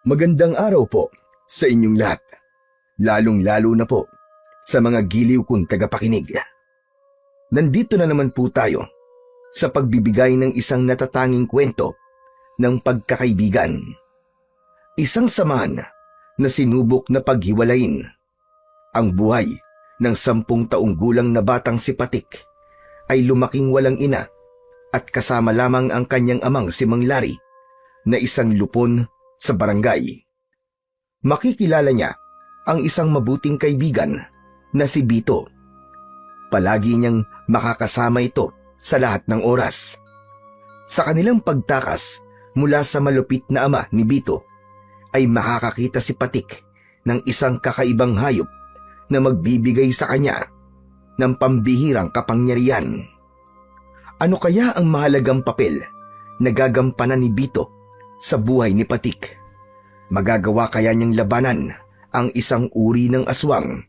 Magandang araw po sa inyong lahat, lalong-lalo na po sa mga giliw kong tagapakinig. Nandito na naman po tayo sa pagbibigay ng isang natatanging kwento ng pagkakaibigan. Isang samahan na sinubok na paghiwalayin. Ang buhay ng 10 taong gulang na batang si Patik ay lumaking walang ina at kasama lamang ang kanyang amang si Mang Larry na isang lupon sa barangay. Makikilala niya ang isang mabuting kaibigan na si Bito. Palagi niyang makakasama ito sa lahat ng oras. Sa kanilang pagtakas mula sa malupit na ama ni Bito, ay makakakita si Patik ng isang kakaibang hayop na magbibigay sa kanya ng pambihirang kapangyarihan. Ano kaya ang mahalagang papel na gagampanan ni Bito sa buhay ni Patik? Magagawa kaya niyang labanan ang isang uri ng aswang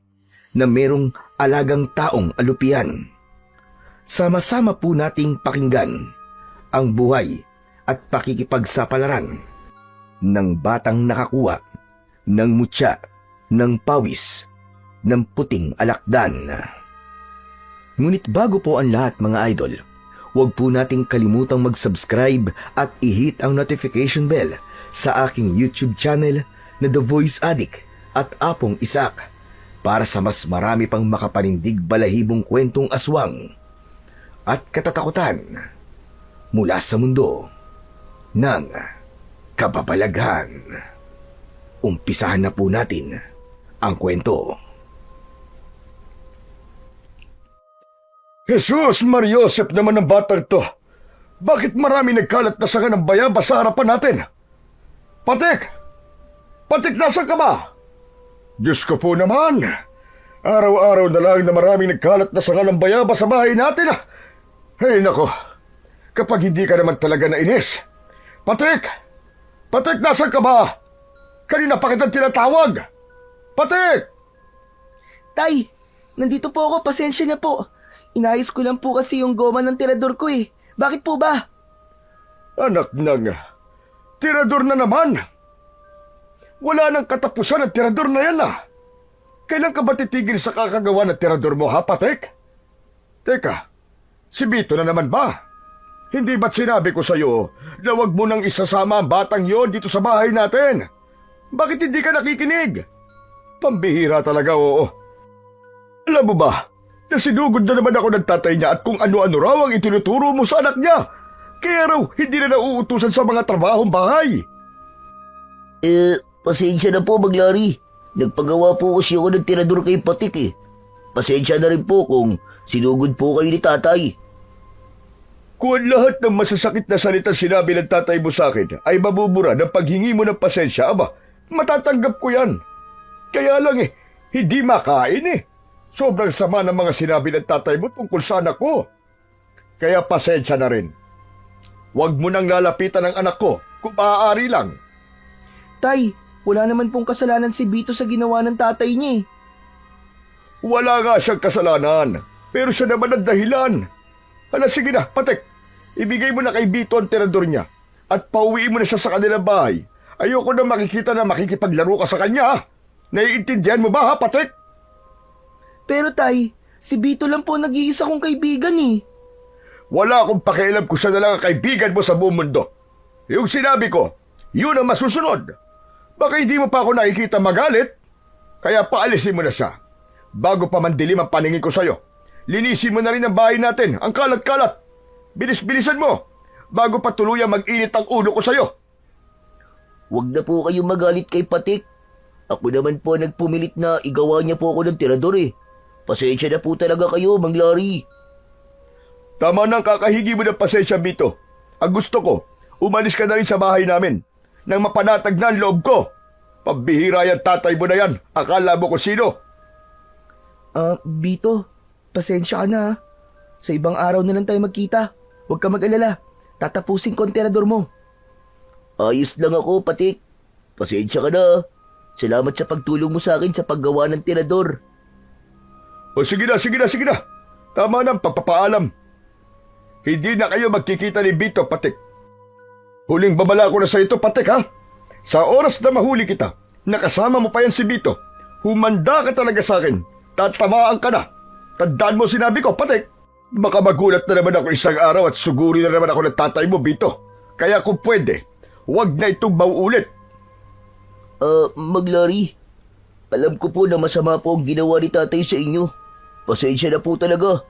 na merong alagang taong alupian? Sama-sama po nating pakinggan ang buhay at pakikipagsapalaran ng batang nakakuha ng mutya, ng pawis, ng puting alakdan. Ngunit bago po ang lahat, mga idol, huwag po nating kalimutang mag-subscribe at i-hit ang notification bell sa aking YouTube channel na The Voice Addict at Apong Isak para sa mas marami pang makapanindig balahibong kwentong aswang at katatakutan mula sa mundo ng kababalaghan. Umpisahan na po natin ang kwento. Jesus Mariosep naman ang batang to. Bakit marami nagkalat na sanga ng bayabas sa harapan natin? Patik! Patik, nasan ka ba? Diyos ko po naman. Araw-araw na lang na maraming nagkalat na sanga ng bayabas sa bahay natin. Ay nako, kapag hindi ka naman talaga nainis. Patik! Patik, nasan ka ba? Kanina pa kitang tinatawag. Patik! Tay, nandito po ako, pasensya na po. Inayos ko lang po kasi yung goma ng tirador ko eh. Bakit po ba? Anak ng tirador na naman. Wala nang katapusan ang tirador na yan . Kailan ka ba titigil sa kakagawa ng tirador mo, ha, Patek? Teka, si Bito na naman ba? Hindi ba't sinabi ko sa'yo na wag mo nang isasama ang batang yon dito sa bahay natin? Bakit hindi ka nakikinig? Pambihira talaga, oo. Alam mo ba, nasinugod na naman ako ng tatay niya at kung ano-ano raw ang itinuturo mo sa anak niya. Kaya raw, hindi na nauutusan sa mga trabahong bahay. Pasensya na po, Mang Larry. Nagpagawa po kasi ako ng tirador kay Patik eh. Pasensya na rin po kung sinugod po kayo ni tatay. Kung ang lahat ng masasakit na salitang sinabi ng tatay mo sa akin ay mabubura ng paghingi mo ng pasensya, aba, matatanggap ko yan. Kaya lang hindi makain eh. Sobrang sama ng mga sinabi ng tatay mo tungkol sa anak ko. Kaya pasensya na rin. Huwag mo nang lalapitan ng anak ko kung maaari lang. Tay, wala naman pong kasalanan si Bito sa ginawa ng tatay niya eh. Wala nga siyang kasalanan, pero siya naman ang dahilan. Hala, sige na, Patek. Ibigay mo na kay Bito ang tirador niya at pauwiin mo na siya sa kanilang bahay. Ayoko na makikita na makikipaglaro ka sa kanya. Naiintindihan mo ba, ha, Patek? Pero tay, si Bito lang po nag-iisa kong kaibigan eh. Wala akong pakialam kung siya na lang ang kaibigan mo sa buong mundo. Yung sinabi ko, yun ang masusunod. Baka hindi mo pa ako nakikita magalit, kaya paalisin mo na siya. Bago pa mandilim ang paningin ko sa'yo, linisin mo na rin ang bahay natin, ang kalat-kalat. Bilis-bilisan mo, bago pa tuluyang mag-init ang ulo ko sa'yo. Huwag na po kayong magalit kay Patik. Ako naman po nagpumilit na igawa niya po ako ng tirador eh. Pasensya na po talaga kayo, Mang Larry. Tama nang kakahigi mo ng pasensya, Bito. Ang gusto ko, umalis ka na rin sa bahay namin nang mapanatag na ang loob ko. Pambihira yan, tatay mo na yan. Akala mo ko sino? Bito, pasensya ka na ha. Sa ibang araw na lang tayo magkita. Huwag ka mag-alala. Tatapusin ko ang tirador mo. Ayos lang ako, Patik. Pasensya ka na. Salamat sa pagtulong mo sa akin sa paggawa ng tirador. O sige na, sige na, sige na. Tama na ang pagpapaalam. Hindi na kayo magkikita ni Bito, Patik. Huling babala ko na sa ito, Patik, ha? Sa oras na mahuli kita, nakasama mo pa yan si Bito. Humanda ka talaga sa akin. Tatamaan ka na. Tandaan mo sinabi ko, Patik. Baka magulat na naman ako isang araw at suguri na naman ako ng tatay mo, Bito. Kaya kung pwede, huwag na itong mauulit. Maglari. Alam ko po na masama po ang ginawa ni tatay sa inyo. Pasensya na po talaga.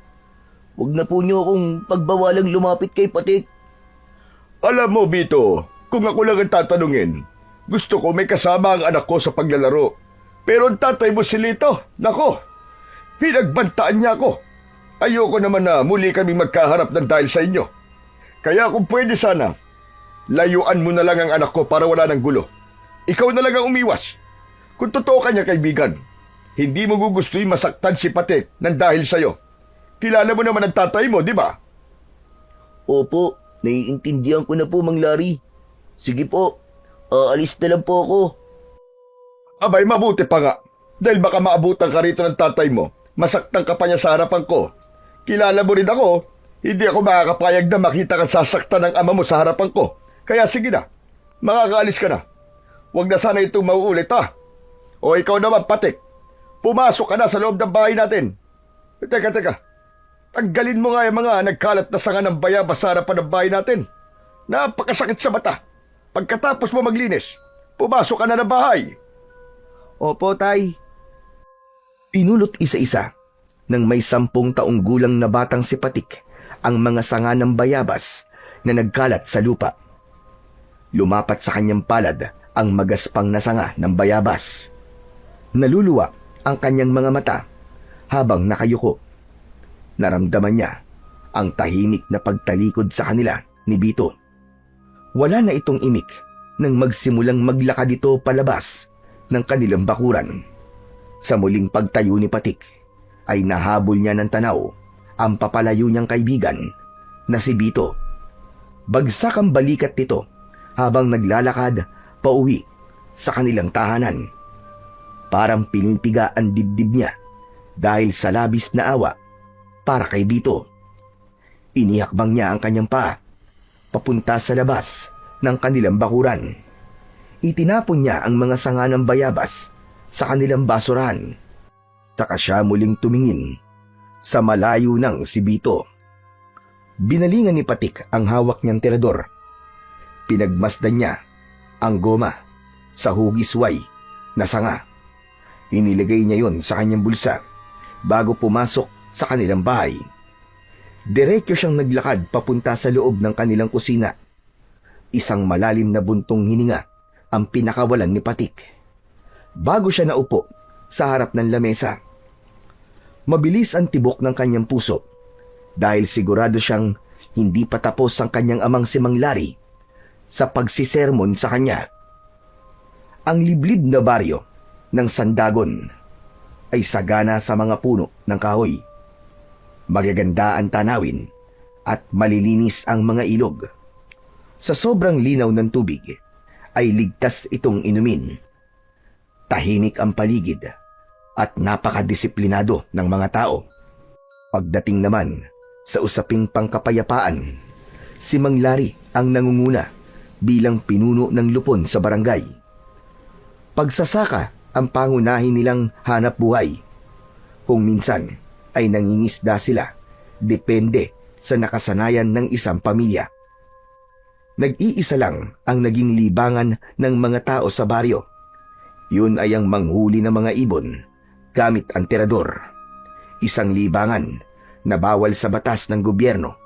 Huwag na po niyo akong pagbawalang lumapit kay Patik. Alam mo, Bito, kung ako lang ang tatanungin, gusto ko may kasama ang anak ko sa paglalaro. Pero ang tatay mo si Lito, nako, pinagbantaan niya ako. Ayoko naman na muli kami magkaharap ng dahil sa inyo. Kaya kung pwede sana, layuan mo na lang ang anak ko para wala ng gulo. Ikaw na lang ang umiwas. Kung totoo ka niya, kaibigan, hindi mo gugustuhin masaktan si Patik ng dahil sa'yo. Kilala mo naman ang tatay mo, di ba? Opo, naiintindihan ko na po, Mang Larry. Sige po, aalis na lang po ako. Abay, mabuti pa nga. Dahil baka maabutan ka rito ng tatay mo, masaktan ka pa niya sa harapan ko. Kilala mo rin ako, hindi ako makakapayag na makita kang sasaktan ng ama mo sa harapan ko. Kaya sige na, makakaalis ka na. Huwag na sana itong mauulit ha. O ikaw naman, Patik, pumasok ka na sa loob ng bahay natin. Teka, tanggalin mo nga yung mga nagkalat na sanga ng bayabas sa harapan ng bahay natin. Napakasakit sa mata. Pagkatapos mo maglinis, pumasok ka na ng bahay. Opo, Tay. Pinulot isa-isa ng may 10 taong gulang na batang si Patik ang mga sanga ng bayabas na nagkalat sa lupa. Lumapat sa kanyang palad ang magaspang na sanga ng bayabas. Naluluwa ang kanyang mga mata habang nakayuko. Naramdaman niya ang tahimik na pagtalikod sa kanila ni Bito. Wala na itong imik nang magsimulang maglakad ito palabas ng kanilang bakuran. Sa muling pagtayo ni Patik ay nahabol niya ng tanaw ang papalayo niyang kaibigan na si Bito. Bagsak ang balikat nito habang naglalakad pauwi sa kanilang tahanan. Parang pinipiga ang dibdib niya dahil sa labis na awa para kay Bito. Inihakbang niya ang kanyang paa papunta sa labas ng kanilang bakuran. Itinapon niya ang mga sanga ng bayabas sa kanilang basurahan. Saka siya muling tumingin sa malayo ng si Bito. Binalingan ni Patik ang hawak niyang tirador. Pinagmasdan niya ang goma sa hugisway na sanga. Inilagay niya yon sa kanyang bulsa bago pumasok sa kanilang bahay. Diretso siyang naglakad papunta sa loob ng kanilang kusina. Isang malalim na buntong hininga ang pinakawalan ni Patik bago siya naupo sa harap ng lamesa. Mabilis ang tibok ng kanyang puso dahil sigurado siyang hindi pa tapos ang kanyang amang si Mang Larry sa pagsisermon sa kanya. Ang liblib na baryo ng Sandagon ay sagana sa mga puno ng kahoy. Magaganda ang tanawin at malilinis ang mga ilog. Sa sobrang linaw ng tubig ay ligtas itong inumin. Tahimik ang paligid at napakadisiplinado ng mga tao. Pagdating naman sa usaping pangkapayapaan, si Mang Larry ang nangunguna bilang pinuno ng lupon sa barangay. Pagsasaka ang pangunahin nilang hanap buhay. Kung minsan ay nangingisda sila, depende sa nakasanayan ng isang pamilya. Nag-iisa lang ang naging libangan ng mga tao sa baryo. Yun ay ang manghuli ng mga ibon gamit ang tirador. Isang libangan na bawal sa batas ng gobyerno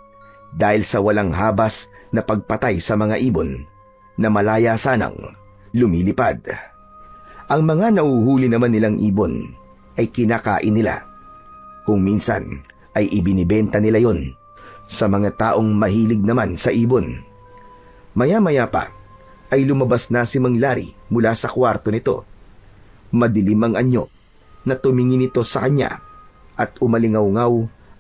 dahil sa walang habas na pagpatay sa mga ibon na malaya sanang lumilipad. Ang mga nauhuli naman nilang ibon ay kinakain nila. Kung minsan ay ibinibenta nila yon sa mga taong mahilig naman sa ibon. Maya-maya pa ay lumabas na si Mang Larry mula sa kwarto nito. Madilim ang anyo na tumingin ito sa kanya at umalingaw-ngaw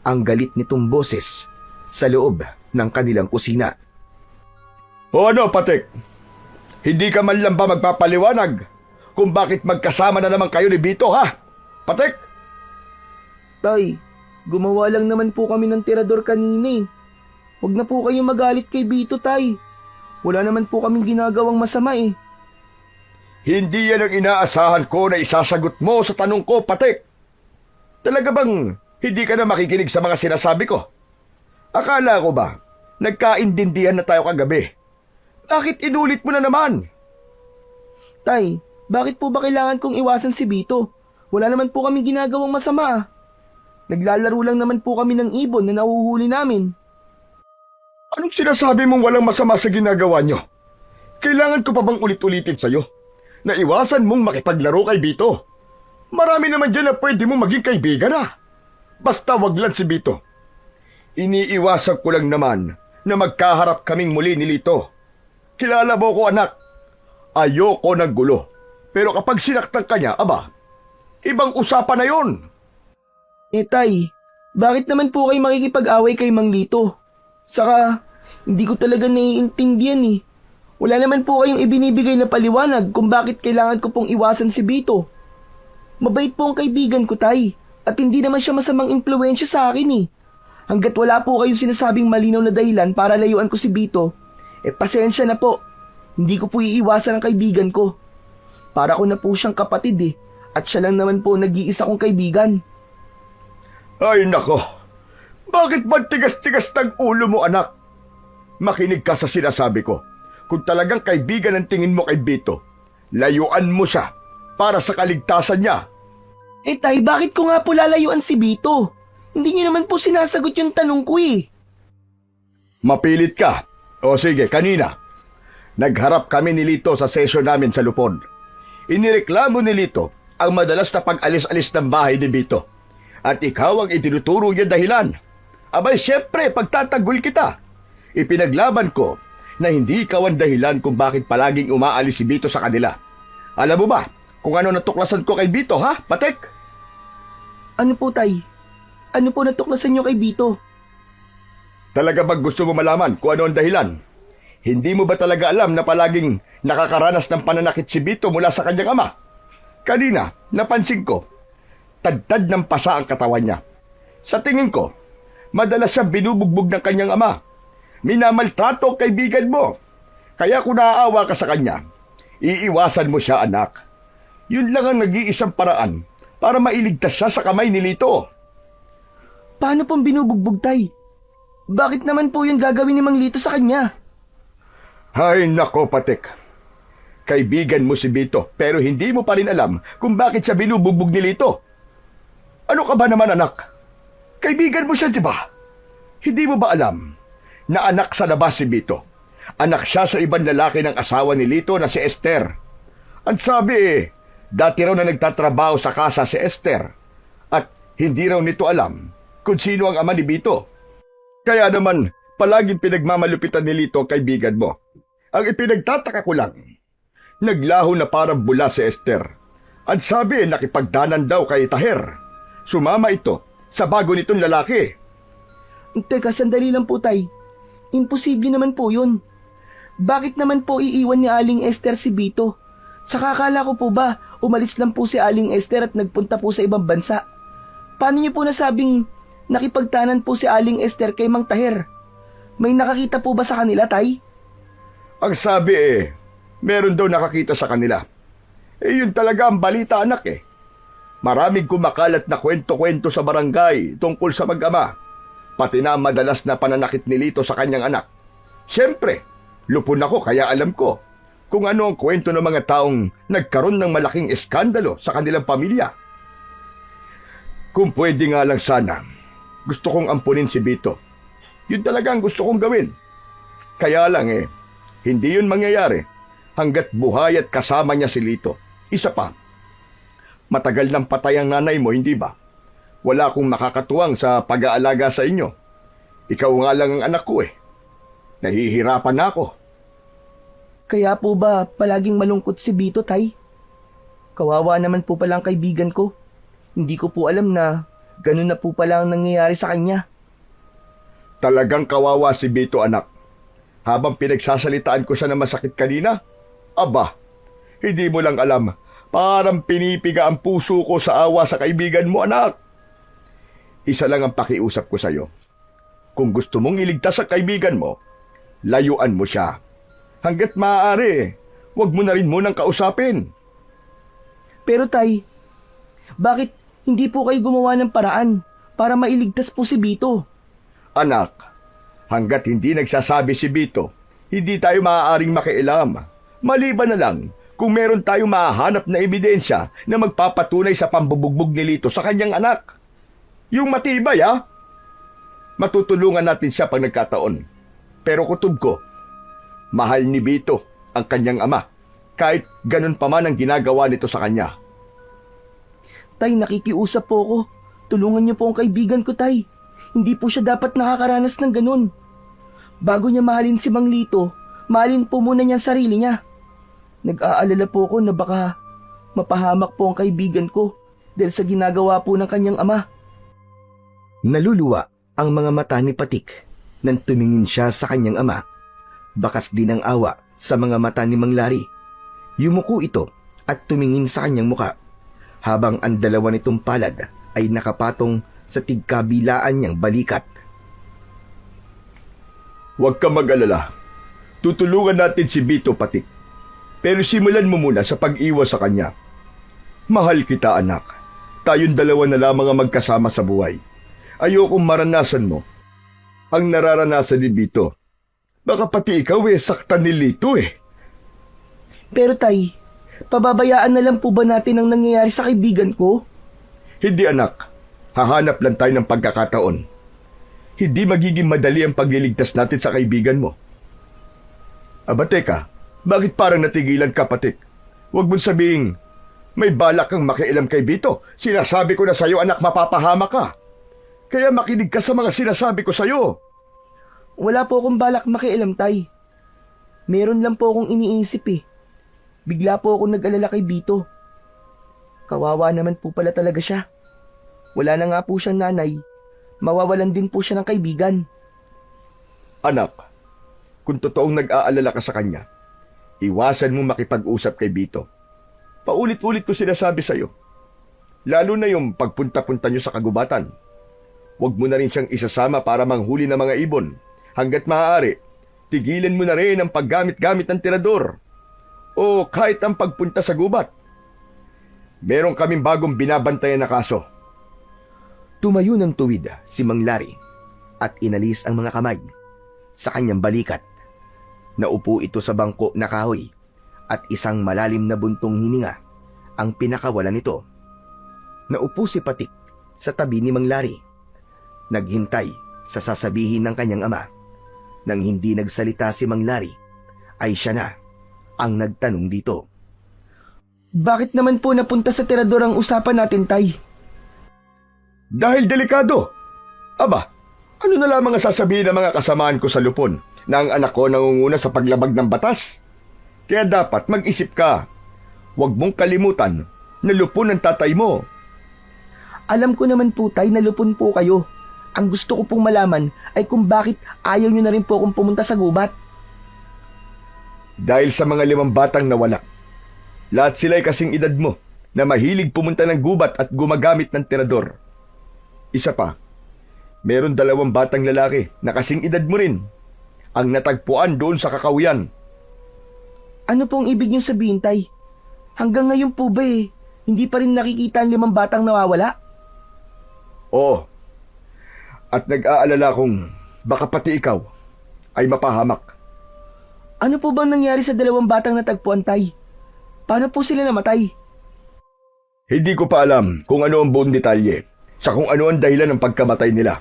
ang galit nitong boses sa loob ng kanilang kusina. O ano, Patik? Hindi ka man lang ba magpapaliwanag kung bakit magkasama na naman kayo ni Bito, ha? Patik? Tay, gumawa lang naman po kami ng tirador kanina eh. Huwag na po kayong magalit kay Bito, Tay. Wala naman po kaming ginagawang masama eh. Hindi yan ang inaasahan ko na isasagot mo sa tanong ko, Patik. Talaga bang hindi ka na makikinig sa mga sinasabi ko? Akala ko ba, nagkaintindihan na tayo kagabi? Bakit inulit mo na naman? Tay, bakit po ba kailangan kong iwasan si Bito? Wala naman po kami ginagawang masama. Naglalaro lang naman po kami ng ibon na nahuhuli namin. Anong sinasabi mong walang masama sa ginagawa nyo? Kailangan ko pa bang ulit-ulitin sa'yo na iwasan mong makipaglaro kay Bito? Marami naman dyan na pwede mong maging kaibigan na. Basta wag lang si Bito. Iniiwasan ko lang naman na magkaharap kaming muli ni Lito. Kilala mo ko, anak. Ayoko ng gulo. Pero kapag sinaktan ka niya, aba, ibang usapan na yon. Tay, bakit naman po kayo makikipag-away kay Mang Lito? Saka, hindi ko talaga naiintindihan eh. Wala naman po kayong ibinibigay na paliwanag kung bakit kailangan ko pong iwasan si Bito. Mabait po ang kaibigan ko, Tay. At hindi naman siya masamang impluwensya sa akin eh. Hanggat wala po kayong sinasabing malinaw na dahilan para layuan ko si Bito, pasensya na po. Hindi ko po iiwasan ang kaibigan ko. Para ko na po siyang kapatid eh. At siya lang naman po nag-iisa kong kaibigan. Ay nako, bakit ba tigas-tigas ng ulo mo, anak? Makinig ka sa sinasabi ko. Kung talagang kaibigan ang tingin mo kay Bito, layuan mo siya para sa kaligtasan niya. Tay, bakit ko nga po lalayuan si Bito? Hindi niyo naman po sinasagot yung tanong ko eh. Mapilit ka. O sige, kanina. Nagharap kami ni Lito sa session namin sa Lupon. Inireklamo ni Lito ang madalas na pag-alis-alis ng bahay ni Bito. At ikaw ang itinuturo niya dahilan. Abay, syempre, pagtatanggol kita. Ipinaglaban ko na hindi ikaw ang dahilan kung bakit palaging umaalis si Bito sa kanila. Alam mo ba kung ano natuklasan ko kay Bito, ha, Patek? Ano po, Tay? Ano po natuklasan niyo kay Bito? Talaga bang gusto mo malaman kung ano ang dahilan? Hindi mo ba talaga alam na palaging nakakaranas ng pananakit si Bito mula sa kanyang ama? Kanina, napansin ko, tagtad ng pasa ang katawan niya. Sa tingin ko, madalas siya binubugbog ng kanyang ama. Minamaltrato ang kaibigan mo. Kaya kung naaawa ka sa kanya, iiwasan mo siya, anak. Yun lang ang nag-iisang paraan para mailigtas siya sa kamay ni Lito. Paano pong binubugbog, Tay? Bakit naman po yun gagawin ni Mang Lito sa kanya? Ay nako, Patek. Kaibigan mo si Bito pero hindi mo pa rin alam kung bakit siya binubugbog ni Lito. Ano ka ba naman, anak? Kaibigan mo siya, di ba? Hindi mo ba alam na anak sa labas si Bito? Anak siya sa ibang lalaki ng asawa ni Lito na si Esther. Ang sabi dati raw na nagtatrabaho sa kasa si Esther at hindi raw nito alam kung sino ang ama ni Bito. Kaya naman, palaging pinagmamalupitan ni Lito ang kaibigan mo. Ang ipinagtataka ko lang, naglaho na parang bula si Esther. Ang sabi nakipagdanan daw kay Taher. Sumama ito sa bago nitong lalaki. Teka, sandali lang po, Tay. Imposible naman po yun. Bakit naman po iiwan ni Aling Esther si Bito? Saka akala ko po ba, umalis lang po si Aling Esther at nagpunta po sa ibang bansa? Paano niyo po nasabing nakipagtanan po si Aling Esther kay Mang Taher? May nakakita po ba sa kanila, Tay? Ang sabi meron daw nakakita sa kanila. Yun talaga ang balita, anak . Maraming kumakalat na kwento-kwento sa barangay tungkol sa mag-ama. Pati na madalas na pananakit ni Lito sa kanyang anak. Siyempre, lupon ako kaya alam ko kung ano ang kwento ng mga taong nagkaroon ng malaking eskandalo sa kanilang pamilya. Kung pwede nga lang sana, gusto kong ampunin si Bito. Yun talaga ang gusto kong gawin. Kaya lang hindi yun mangyayari hanggat buhay at kasama niya si Lito. Isa pa, matagal nang patay ang nanay mo, hindi ba? Wala akong makakatuwang sa pag-aalaga sa inyo. Ikaw nga lang ang anak ko . Nahihirapan na ako. Kaya po ba palaging malungkot si Bito, Tay? Kawawa naman po pala ang kaibigan ko. Hindi ko po alam na ganun na po pala ang nangyayari sa kanya. Talagang kawawa si Bito, anak. Habang pinagsasalitaan ko siya na masakit kanina, aba, hindi mo lang alam, parang pinipiga ang puso ko sa awa sa kaibigan mo, anak. Isa lang ang pakiusap ko sa'yo. Kung gusto mong iligtas ang kaibigan mo, layuan mo siya. Hanggat maaari, Huwag mo na rin munang kausapin. Pero tay, bakit hindi po kayo gumawa ng paraan para mailigtas po si Bito? Anak, hanggat hindi nagsasabi si Bito, hindi tayo maaaring makialam. Maliban na lang kung meron tayong mahahanap na ebidensya na magpapatunay sa pambubugbog ni Lito sa kanyang anak. Yung matibay, ha? Matutulungan natin siya pag nagkataon. Pero kutob ko, mahal ni Bito ang kanyang ama, kahit ganun pa man ang ginagawa nito sa kanya. Tay, nakikiusap po ako. Tulungan niyo po ang kaibigan ko, tay. Hindi po siya dapat nakakaranas ng ganun. Bago niya mahalin si Mang Lito, mahalin po muna niya ang sarili niya. Nag-aalala po ako na baka mapahamak po ang kaibigan ko dahil sa ginagawa po ng kanyang ama. Naluluwa ang mga mata ni Patik nang tumingin siya sa kanyang ama. Bakas din ang awa sa mga mata ni Mang Lari. Yumuko ito at tumingin sa kanyang muka habang ang dalawa nitong palad ay nakapatong sa tigkabilaan niyang balikat. Huwag ka mag-alala. Tutulungan natin si Bito, Patik. Pero simulan mo muna sa pag-iwas sa kanya. Mahal kita, anak. Tayong dalawa na lamang ang magkasama sa buhay. Ayokong maranasan mo ang nararanasan ni Bito. Baka pati ikaw saktan ni Lito Pero tay, pababayaan na lang po ba natin ang nangyayari sa kaibigan ko? Hindi, anak. Hahanap lang tayo ng pagkakataon. Hindi magiging madali ang pagliligtas natin sa kaibigan mo. Aba teka, bakit parang natigilan ka, Patik? Huwag mong sabihing, may balak kang makialam kay Bito. Sinasabi ko na sa'yo, anak, mapapahama ka. Kaya makinig ka sa mga sinasabi ko sa'yo. Wala po akong balak makialam, tay. Meron lang po akong iniisip Bigla po ako nag-alala kay Bito. Kawawa naman po pala talaga siya. Wala na nga po siyang nanay. Mawawalan din po siya ng kaibigan. Anak, kung totoong nag-aalala ka sa kanya, iwasan mo makipag-usap kay Bito. Paulit-ulit ko sinasabi sa'yo. Lalo na yung pagpunta-punta nyo sa kagubatan. Huwag mo na rin siyang isasama para manghuli ng mga ibon. Hanggat maaari, tigilan mo na rin ang paggamit-gamit ng tirador. O kahit ang pagpunta sa gubat. Meron kaming bagong binabantayan na kaso. Tumayo ng tuwid si Mang Lari at inalis ang mga kamay sa kanyang balikat. Naupo ito sa bangko na kahoy at isang malalim na buntong hininga ang pinakawalan nito. Naupo si Patik sa tabi ni Mang Lari. Naghintay sa sasabihin ng kanyang ama. Nang hindi nagsalita si Mang Lari, ay siya na ang nagtanong dito. Bakit naman po napunta sa tirador ang usapan natin, tay? Dahil delikado. Aba, ano na lamang ang sasabihin ng mga kasamaan ko sa lupon na ang anak ko nangunguna sa paglabag ng batas? Kaya dapat mag-isip ka. Huwag mong kalimutan na lupon ang tatay mo. Alam ko naman po, tay, na lupon po kayo. Ang gusto ko pong malaman ay kung bakit ayaw nyo na rin po akong pumunta sa gubat. Dahil sa mga 5 batang nawala. Lahat sila'y kasing edad mo na mahilig pumunta ng gubat at gumagamit ng tirador. Isa pa, meron 2 batang lalaki na kasing edad mo rin ang natagpuan doon sa kakawian. Ano pong ibig nyo sabihin, tay? Hanggang ngayon po ba hindi pa rin nakikita ang 5 batang nawawala? Oo. At nag-aalala kong baka pati ikaw ay mapahamak. Ano po bang nangyari sa 2 batang natagpuan, tay? Paano po sila namatay? Hindi ko pa alam kung ano ang buong detalye sa kung ano ang dahilan ng pagkamatay nila.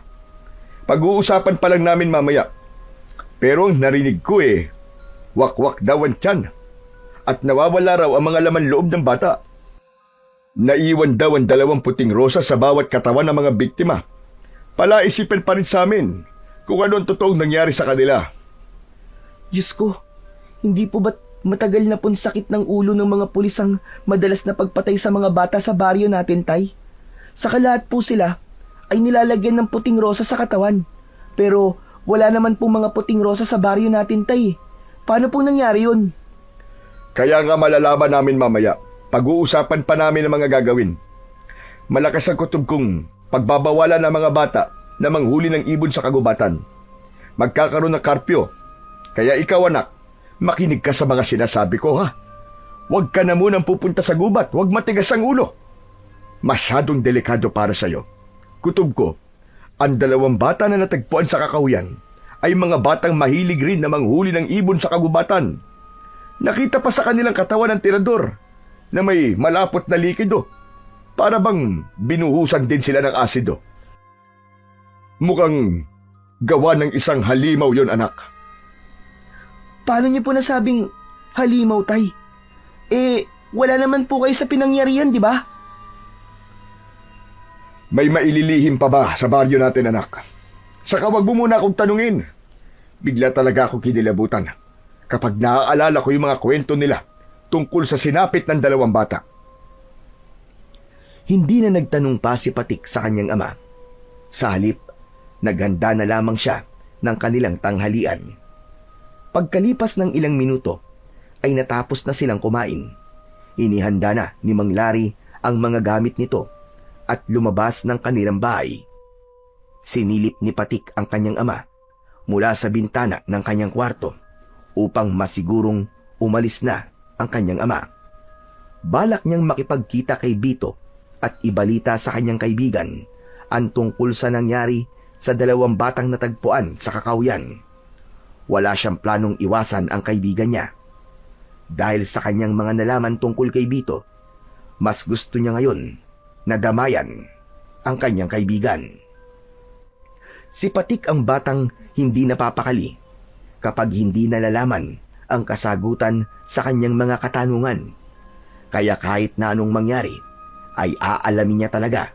Pag-uusapan pa lang namin mamaya. Pero ang narinig ko wak-wak daw ang tiyan at nawawala raw ang mga laman loob ng bata. Naiwan daw ang 2 puting rosas sa bawat katawan ng mga biktima. Palaisipan pa rin sa amin kung ano ang totoong nangyari sa kanila. Diyos ko, hindi po ba't matagal na pong sakit ng ulo ng mga pulis ang madalas na pagpatay sa mga bata sa baryo natin, tay? Saka lahat po sila ay nilalagyan ng puting rosa sa katawan. Pero wala naman po mga puting rosa sa baryo natin, tay. Paano po nangyari yun? Kaya nga malalaman namin mamaya. Pag-uusapan pa namin ang mga gagawin. Malakas ang kutob kong pagbabawalan ng mga bata na manghuli ng ibon sa kagubatan. Magkakaroon ng karpyo. Kaya ikaw, anak, makinig ka sa mga sinasabi ko, ha? Huwag ka na munang pupunta sa gubat. Huwag matigas ang ulo. Masyadong delikado para sa'yo. Kutob ko, ang 2 bata na natagpuan sa kakahuyan ay mga batang mahilig rin na manghuli ng ibon sa kagubatan. Nakita pa sa kanilang katawan ng tirador na may malapot na likido. Para bang binuhusan din sila ng asido. Mukhang gawa ng isang halimaw yon, anak. Paano niyo po nasabing halimaw, tay? Wala naman po kayo sa pinangyarihan, di ba? May maililihim pa ba sa baryo natin, anak? Saka wag mo muna akong tanungin. Bigla talaga ako kinilabutan kapag naaalala ko yung mga kwento nila tungkol sa sinapit ng 2 bata. Hindi na nagtanong pa si Patik sa kanyang ama. Sa halip, naghanda na lamang siya ng kanilang tanghalian. Pagkalipas ng ilang minuto, ay natapos na silang kumain. Inihanda na ni Mang Larry ang mga gamit nito at lumabas ng kanilang bahay. Sinilip ni Patik ang kanyang ama mula sa bintana ng kanyang kwarto upang masigurong umalis na ang kanyang ama. Balak niyang makipagkita kay Bito at ibalita sa kanyang kaibigan ang tungkol sa nangyari sa 2 batang natagpuan sa kakahuyan. Wala siyang planong iwasan ang kaibigan niya. Dahil sa kanyang mga nalaman tungkol kay Bito, mas gusto niya ngayon na damayan ang kanyang kaibigan. Si Patik ang batang hindi napapakali kapag hindi nalalaman ang kasagutan sa kanyang mga katanungan. Kaya kahit na anong mangyari, ay aalamin niya talaga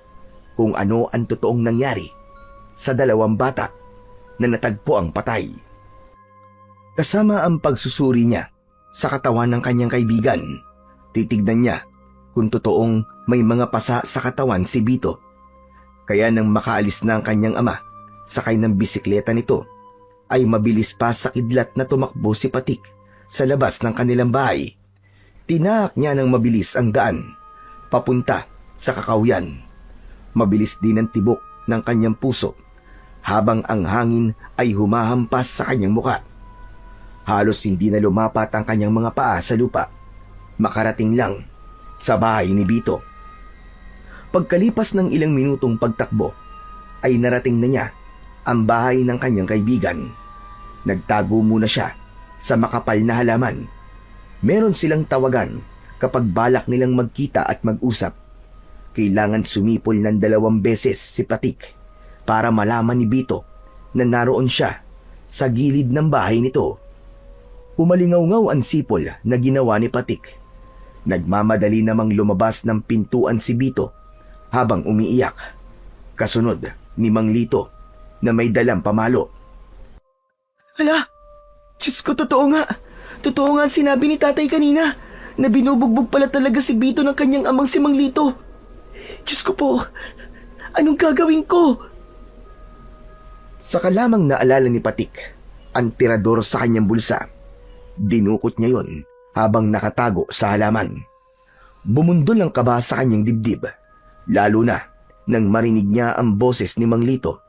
kung ano ang totoong nangyari sa 2 bata na natagpo ang patay. Kasama ang pagsusuri niya sa katawan ng kanyang kaibigan, titignan niya kung totoong may mga pasa sa katawan si Bito. Kaya nang makaalis na ang kanyang ama, sakay ng bisikleta nito, ay mabilis pa sa kidlat na tumakbo si Patik sa labas ng kanilang bahay. Tinahak niya ng mabilis ang daan, papunta sa kakahuyan. Mabilis din ang tibok ng kanyang puso, habang ang hangin ay humahampas sa kanyang muka. Halos hindi na lumapat ang kanyang mga paa sa lupa. Makarating lang sa bahay ni Bito. Pagkalipas ng ilang minutong pagtakbo, ay narating na niya ang bahay ng kanyang kaibigan. Nagtago muna siya sa makapal na halaman. Meron silang tawagan kapag balak nilang magkita at mag-usap. Kailangan sumipol ng 2 beses si Patik para malaman ni Bito na naroon siya sa gilid ng bahay nito. Umalingaw-ngaw ang sipol na ginawa ni Patik. Nagmamadali namang lumabas ng pintuan si Bito habang umiiyak. Kasunod ni Mang Lito na may dalang pamalo. Hala, Diyos ko, totoo nga. Totoo nga ang sinabi ni tatay kanina na binubugbog pala talaga si Bito ng kanyang amang si Mang Lito. Diyos ko po, anong gagawin ko? Saka lamang naalala ni Patik ang tirador sa kanyang bulsa. Dinukot niya yon habang nakatago sa halaman. Bumundol ang kaba sa kanyang dibdib, lalo na nang marinig niya ang boses ni Mang Lito.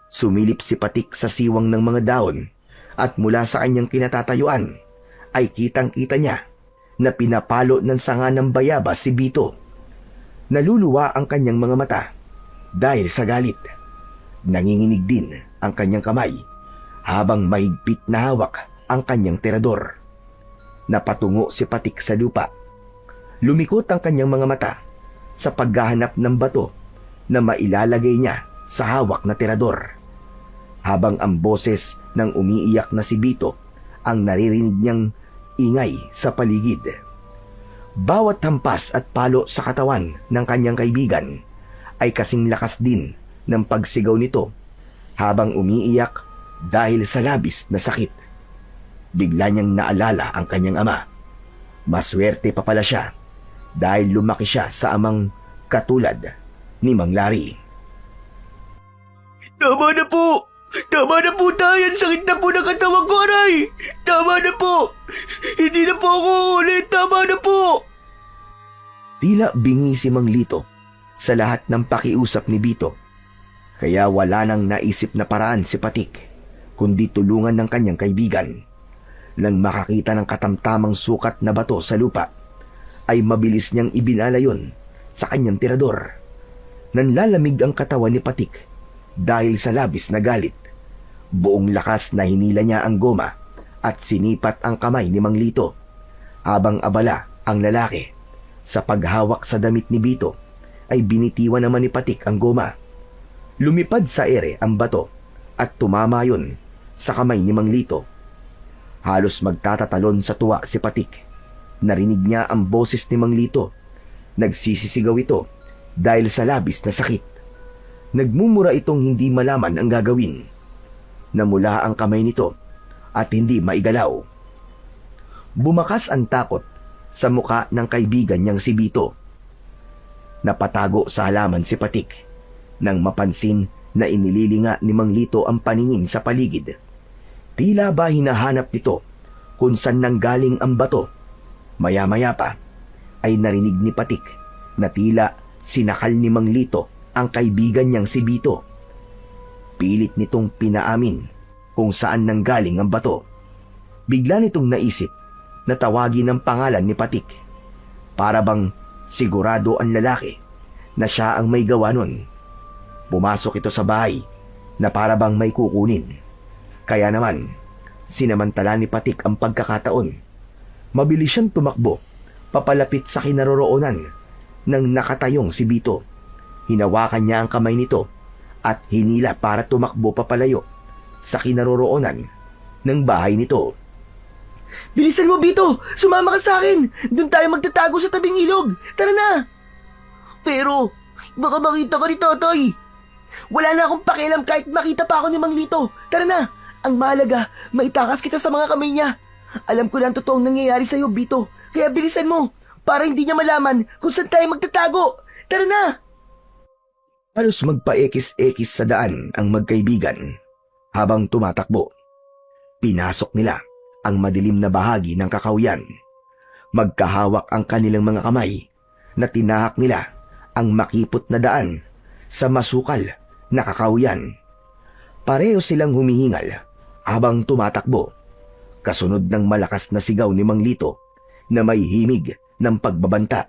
Sumilip si Patik sa siwang ng mga daon at mula sa kanyang kinatatayuan ay kitang-kita niya na pinapalo ng sanga ng bayabas si Bito. Naluluwa ang kanyang mga mata dahil sa galit. Nanginginig din ang kanyang kamay habang mahigpit na hawak ang kanyang tirador. Napatungo si Patik sa lupa. Lumikot ang kanyang mga mata sa paghahanap ng bato na mailalagay niya sa hawak na tirador. Habang ang boses ng umiiyak na si Bito ang naririnig niyang ingay sa paligid. Bawat hampas at palo sa katawan ng kanyang kaibigan ay kasing lakas din ng pagsigaw nito habang umiiyak dahil sa labis na sakit. Bigla niyang naalala ang kanyang ama. Maswerte pa pala siya dahil lumaki siya sa amang katulad ni Mang Larry. Tama na po! Tama na po tayo! Ang sakit na po ng katawan ko, aray! Tama na po! Hindi na po ako ulit! Tama na po! Tila bingi si Mang Lito sa lahat ng pakiusap ni Bito. Kaya wala nang naisip na paraan si Patik, kundi tulungan ng kanyang kaibigan. Nang makakita ng katamtamang sukat na bato sa lupa, ay mabilis niyang ibinala yon sa kanyang tirador. Nanlalamig ang katawan ni Patik dahil sa labis na galit. Buong lakas na hinila niya ang goma at sinipat ang kamay ni Mang Lito. Habang abala ang lalaki sa paghawak sa damit ni Bito, ay binitiwan naman ni Patik ang goma. Lumipad sa ere ang bato at tumama yon sa kamay ni Mang Lito. Halos magtatatalon sa tuwa si Patik. Narinig niya ang boses ni Mang Lito. Nagsisisigaw ito dahil sa labis na sakit. Nagmumura itong hindi malaman ang gagawin. Namula ang kamay nito at hindi maigalaw. Bumakas ang takot sa muka ng kaibigan niyang si Bito. Napatago sa halaman si Patik nang mapansin na inililinga ni Mang Lito ang paningin sa paligid. Tila ba hinahanap nito kung saan nanggaling ang bato. Maya-maya pa ay narinig ni Patik na tila sinakal ni Mang Lito ang kaibigan niyang si Bito. Pilit nitong pinaamin kung saan nanggaling ang bato. Bigla nitong naisip na tawagin ang pangalan ni Patik. Para bang sigurado ang lalaki na siya ang may gawa nun. Pumasok ito sa bahay na para bang may kukunin. Kaya naman, sinamantala ni Patik ang pagkakataon. Mabilis siyang tumakbo papalapit sa kinaroroonan ng nakatayong si Bito. Hinawakan niya ang kamay nito at hinila para tumakbo papalayo sa kinaroroonan ng bahay nito. Bilisan mo, Bito! Sumama ka sa akin! Doon tayo magtatago sa tabing ilog! Tara na! Pero, baka makita ka ni tatay. Wala na akong pakialam kahit makita pa ako ni Mang Lito. Tara na! Ang mahalaga, maitakas kita sa mga kamay niya. Alam ko na ang totoong nangyayari sa'yo, Bito. Kaya bilisan mo, para hindi niya malaman kung saan tayo magtatago. Tara na! Halos magpaekis-ekis sa daan ang magkaibigan habang tumatakbo. Pinasok nila ang madilim na bahagi ng kakawyan. Magkahawak ang kanilang mga kamay na tinahak nila ang makipot na daan sa masukal na kakawyan. Pareho silang humihingal habang tumatakbo. Kasunod ng malakas na sigaw ni Mang Lito na may himig ng pagbabanta.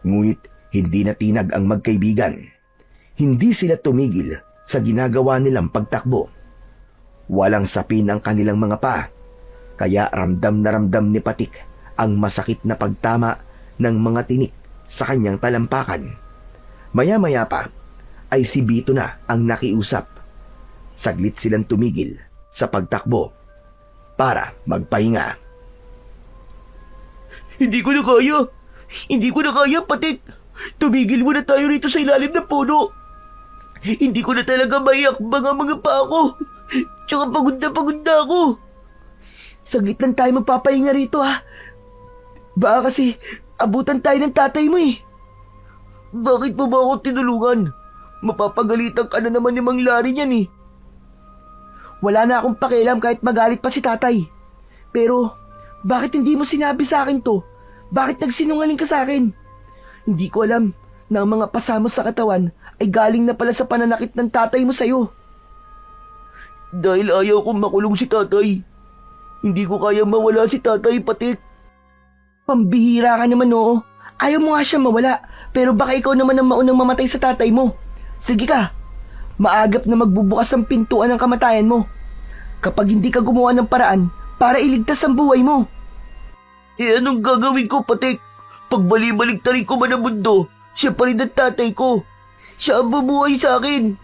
Ngunit hindi natinag ang magkaibigan. Hindi sila tumigil sa ginagawa nilang pagtakbo. Walang sapin ang kanilang mga paa, kaya ramdam na ramdam ni Patik ang masakit na pagtama ng mga tinik sa kanyang talampakan. Maya-maya pa ay si Bito na ang nakiusap. Saglit silang tumigil sa pagtakbo para magpahinga. Hindi ko na kaya! Hindi ko na kaya, Patik! Tumigil muna tayo rito sa ilalim ng puno! Hindi ko na talaga maiakbang ang mga paa ko! Tsaka pagod na ako! Saglit lang tayo magpapahinga rito, ha? Baka kasi abutan tayo ng tatay mo eh. Bakit mo ba ako tinulungan? Mapapagalitan ka na naman ni Mang Larry niyan eh. Wala na akong pakialam kahit magalit pa si tatay. Pero, bakit hindi mo sinabi sa akin to? Bakit nagsinungaling ka sa akin? Hindi ko alam na ang mga pasamos sa katawan ay galing na pala sa pananakit ng tatay mo sa'yo. Dahil ayaw kong makulong si tatay. Hindi ko kaya mawala si tatay, Patik. Pambihira ka naman, oo. Ayaw mo nga siya mawala, pero baka ikaw naman ang maunang mamatay sa tatay mo. Sige ka, maagap na magbubukas ang pintuan ng kamatayan mo. Kapag hindi ka gumawa ng paraan para iligtas ang buhay mo. Anong gagawin ko, Patik? Pagbali-baliktarin ko man ang mundo, siya pa rin ang tatay ko. Siya ang bumuhay sa akin.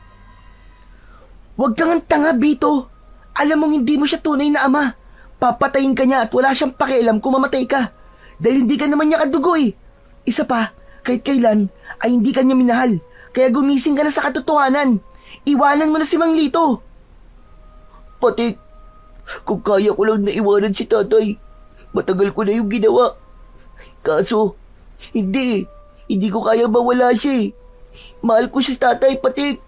Huwag kang tanga, Bito. Alam mong hindi mo siya tunay na ama. Papatayin ka niya at wala siyang pakialam kung mamatay ka. Dahil hindi ka naman niya kadugo eh. Isa pa, kahit kailan ay hindi ka niya minahal. Kaya gumising ka na sa katotohanan. Iwanan mo na si Mang Lito. Patik, kung kaya ko lang naiwanan si tatay, matagal ko na yung ginawa. Kaso, hindi ko kaya mawala siya eh. Mahal ko si tatay, Patik.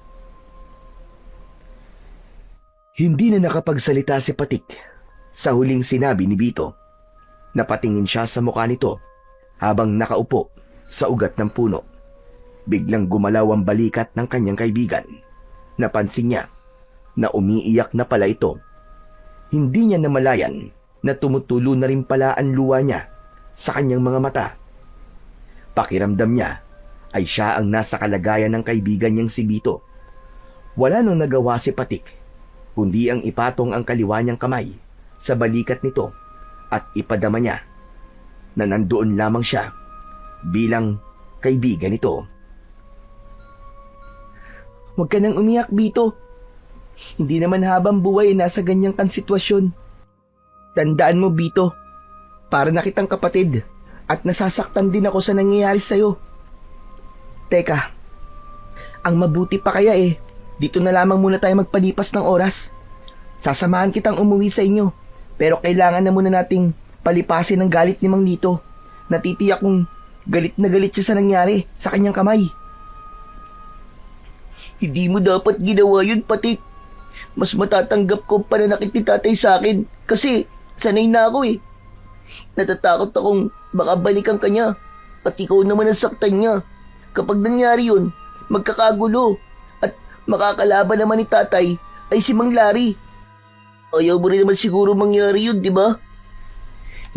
Hindi na nakapagsalita si Patik sa huling sinabi ni Bito. Napatingin siya sa mukha nito habang nakaupo sa ugat ng puno. Biglang gumalaw ang balikat ng kanyang kaibigan. Napansin niya na umiiyak na pala ito. Hindi niya namalayan na tumutulo na rin pala ang luha niya sa kanyang mga mata. Pakiramdam niya ay siya ang nasa kalagayan ng kaibigan niyang si Bito. Wala nang nagawa si Patik, kundi ang ipatong ang kaliwa niyang kamay sa balikat nito at ipadama niya na nandoon lamang siya bilang kaibigan nito. Huwag ka nang umiyak, Bito. Hindi naman habang buhay nasa ganyang kan sitwasyon. Tandaan mo, Bito, para na kitang kapatid at nasasaktan din ako sa nangyayari sa'yo. Teka, ang mabuti pa kaya dito na lamang muna tayo magpalipas ng oras. Sasamahan kitang umuwi sa inyo, pero kailangan na muna nating palipasin ang galit ni Mang Lito. Natitiyak kong galit na galit siya sa nangyari sa kanyang kamay. Hindi mo dapat ginawa yun, Patik. Mas matatanggap ko ang pananakit ni tatay sa akin kasi sanay na ako eh. Natatakot akong baka balikan ka niya at ikaw naman ang saktan niya. Kapag nangyari yun, magkakagulo at makakalaban naman ni tatay ay si Mang Larry. Ayaw mo rin naman siguro mangyari yun, di ba?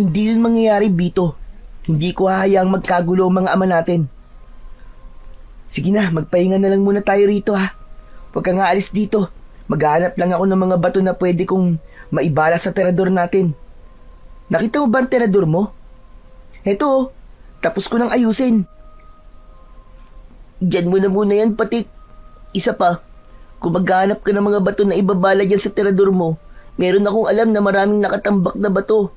Hindi yun mangyayari, Bito. Hindi ko hahayaang magkagulo ang mga ama natin. Sige na, magpahinga na lang muna tayo rito ha. Huwag ka nga alis dito. Maghahanap lang ako ng mga bato na pwede kong maibala sa terador natin. Nakita mo ba ang terador mo? Heto, tapos ko nang ayusin. Diyan mo na muna yan, Patik. Isa pa, kung maghahanap ka ng mga bato na ibabala dyan sa terador mo, meron akong alam na maraming nakatambak na bato.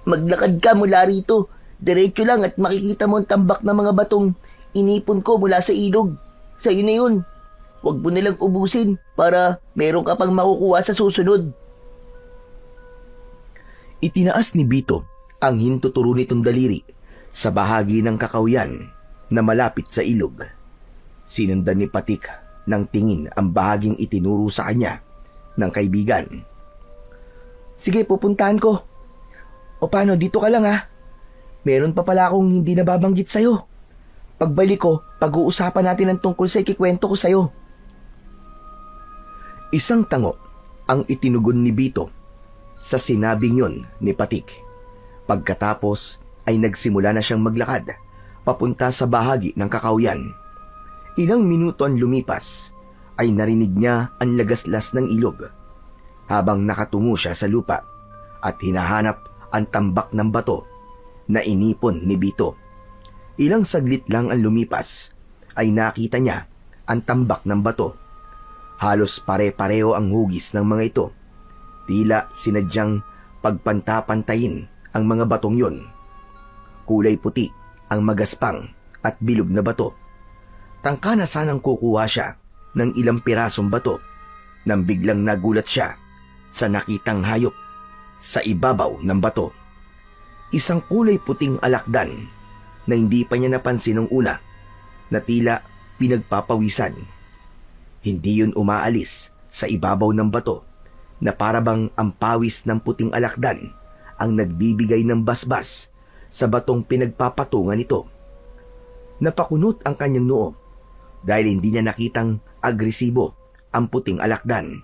Maglakad ka mula rito. Diretso lang at makikita mo ang tambak ng mga batong inipon ko mula sa ilog. Sa'yo na yun. Huwag mo nilang ubusin para meron ka pang makukuha sa susunod. Itinaas ni Bito ang hintuturo nitong daliri sa bahagi ng kakawyan na malapit sa ilog. Sinundan ni Patik ng tingin ang bahaging itinuro sa kanya ng kaibigan. Sige, pupuntahan ko. O paano, dito ka lang ha. Meron pa pala akong hindi nababanggit sa'yo. Pagbalik ko, pag-uusapan natin ang tungkol sa ikikwento ko sa'yo. Isang tango ang itinugon ni Bito sa sinabing yun ni Patik. Pagkatapos ay nagsimula na siyang maglakad papunta sa bahagi ng kakawyan. Ilang minuto ang lumipas ay narinig niya ang lagaslas ng ilog habang nakatungo siya sa lupa at hinahanap ang tambak ng bato na inipon ni Bito. Ilang saglit lang ang lumipas ay nakita niya ang tambak ng bato. Halos pare-pareho ang hugis ng mga ito. Tila sinadyang pagpanta-pantayin ang mga batong yun. Kulay puti ang magaspang at bilog na bato. Tangka na sanang kukuha siya ng ilang pirasong bato nang biglang nagulat siya sa nakitang hayop sa ibabaw ng bato. Isang kulay puting alakdan na hindi pa niya napansin nung una na tila pinagpapawisan. Hindi yun umaalis sa ibabaw ng bato na parabang ang pawis ng puting alakdan ang nagbibigay ng basbas sa batong pinagpapatungan nito. Napakunot ang kanyang noo dahil hindi niya nakitang agresibo ang puting alakdan.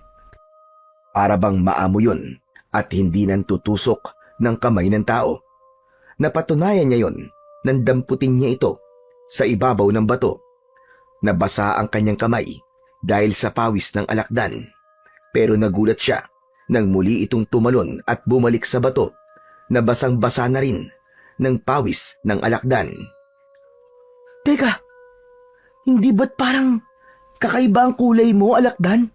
Parabang maamo yun at hindi nang tutusok ng kamay ng tao. Napatunayan niya yon nang damputin niya ito sa ibabaw ng bato. Nabasa ang kanyang kamay dahil sa pawis ng alakdan, pero nagulat siya nang muli itong tumalon at bumalik sa bato na basang-basa na rin ng pawis ng alakdan. Teka, hindi ba't parang kakaiba ang kulay mo, alakdan?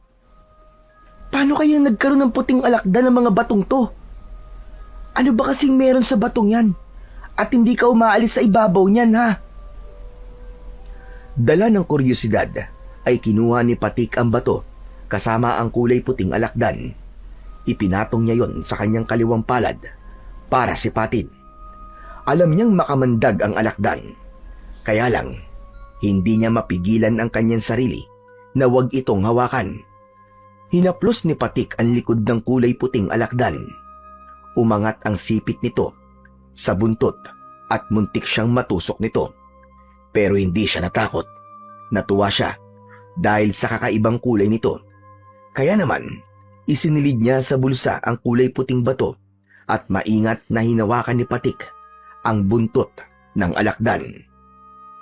Paano kaya nagkaroon ng puting alakdan ng mga batong to? Ano ba kasing meron sa batong yan? At hindi ka umaalis sa ibabaw niyan, ha? Dala ng kuryosidad ay kinuha ni Patik ang bato kasama ang kulay puting alakdan. Ipinatong niya yon sa kanyang kaliwang palad para sipatin. Alam niyang makamandag ang alakdan. Kaya lang, hindi niya mapigilan ang kanyang sarili na wag itong hawakan. Hinaplos ni Patik ang likod ng kulay puting alakdan. Umangat ang sipit nito sa buntot at muntik siyang matusok nito. Pero hindi siya natakot. Natuwa siya dahil sa kakaibang kulay nito. Kaya naman, isinilid niya sa bulsa ang kulay puting bato at maingat na hinawakan ni Patik ang buntot ng alakdan.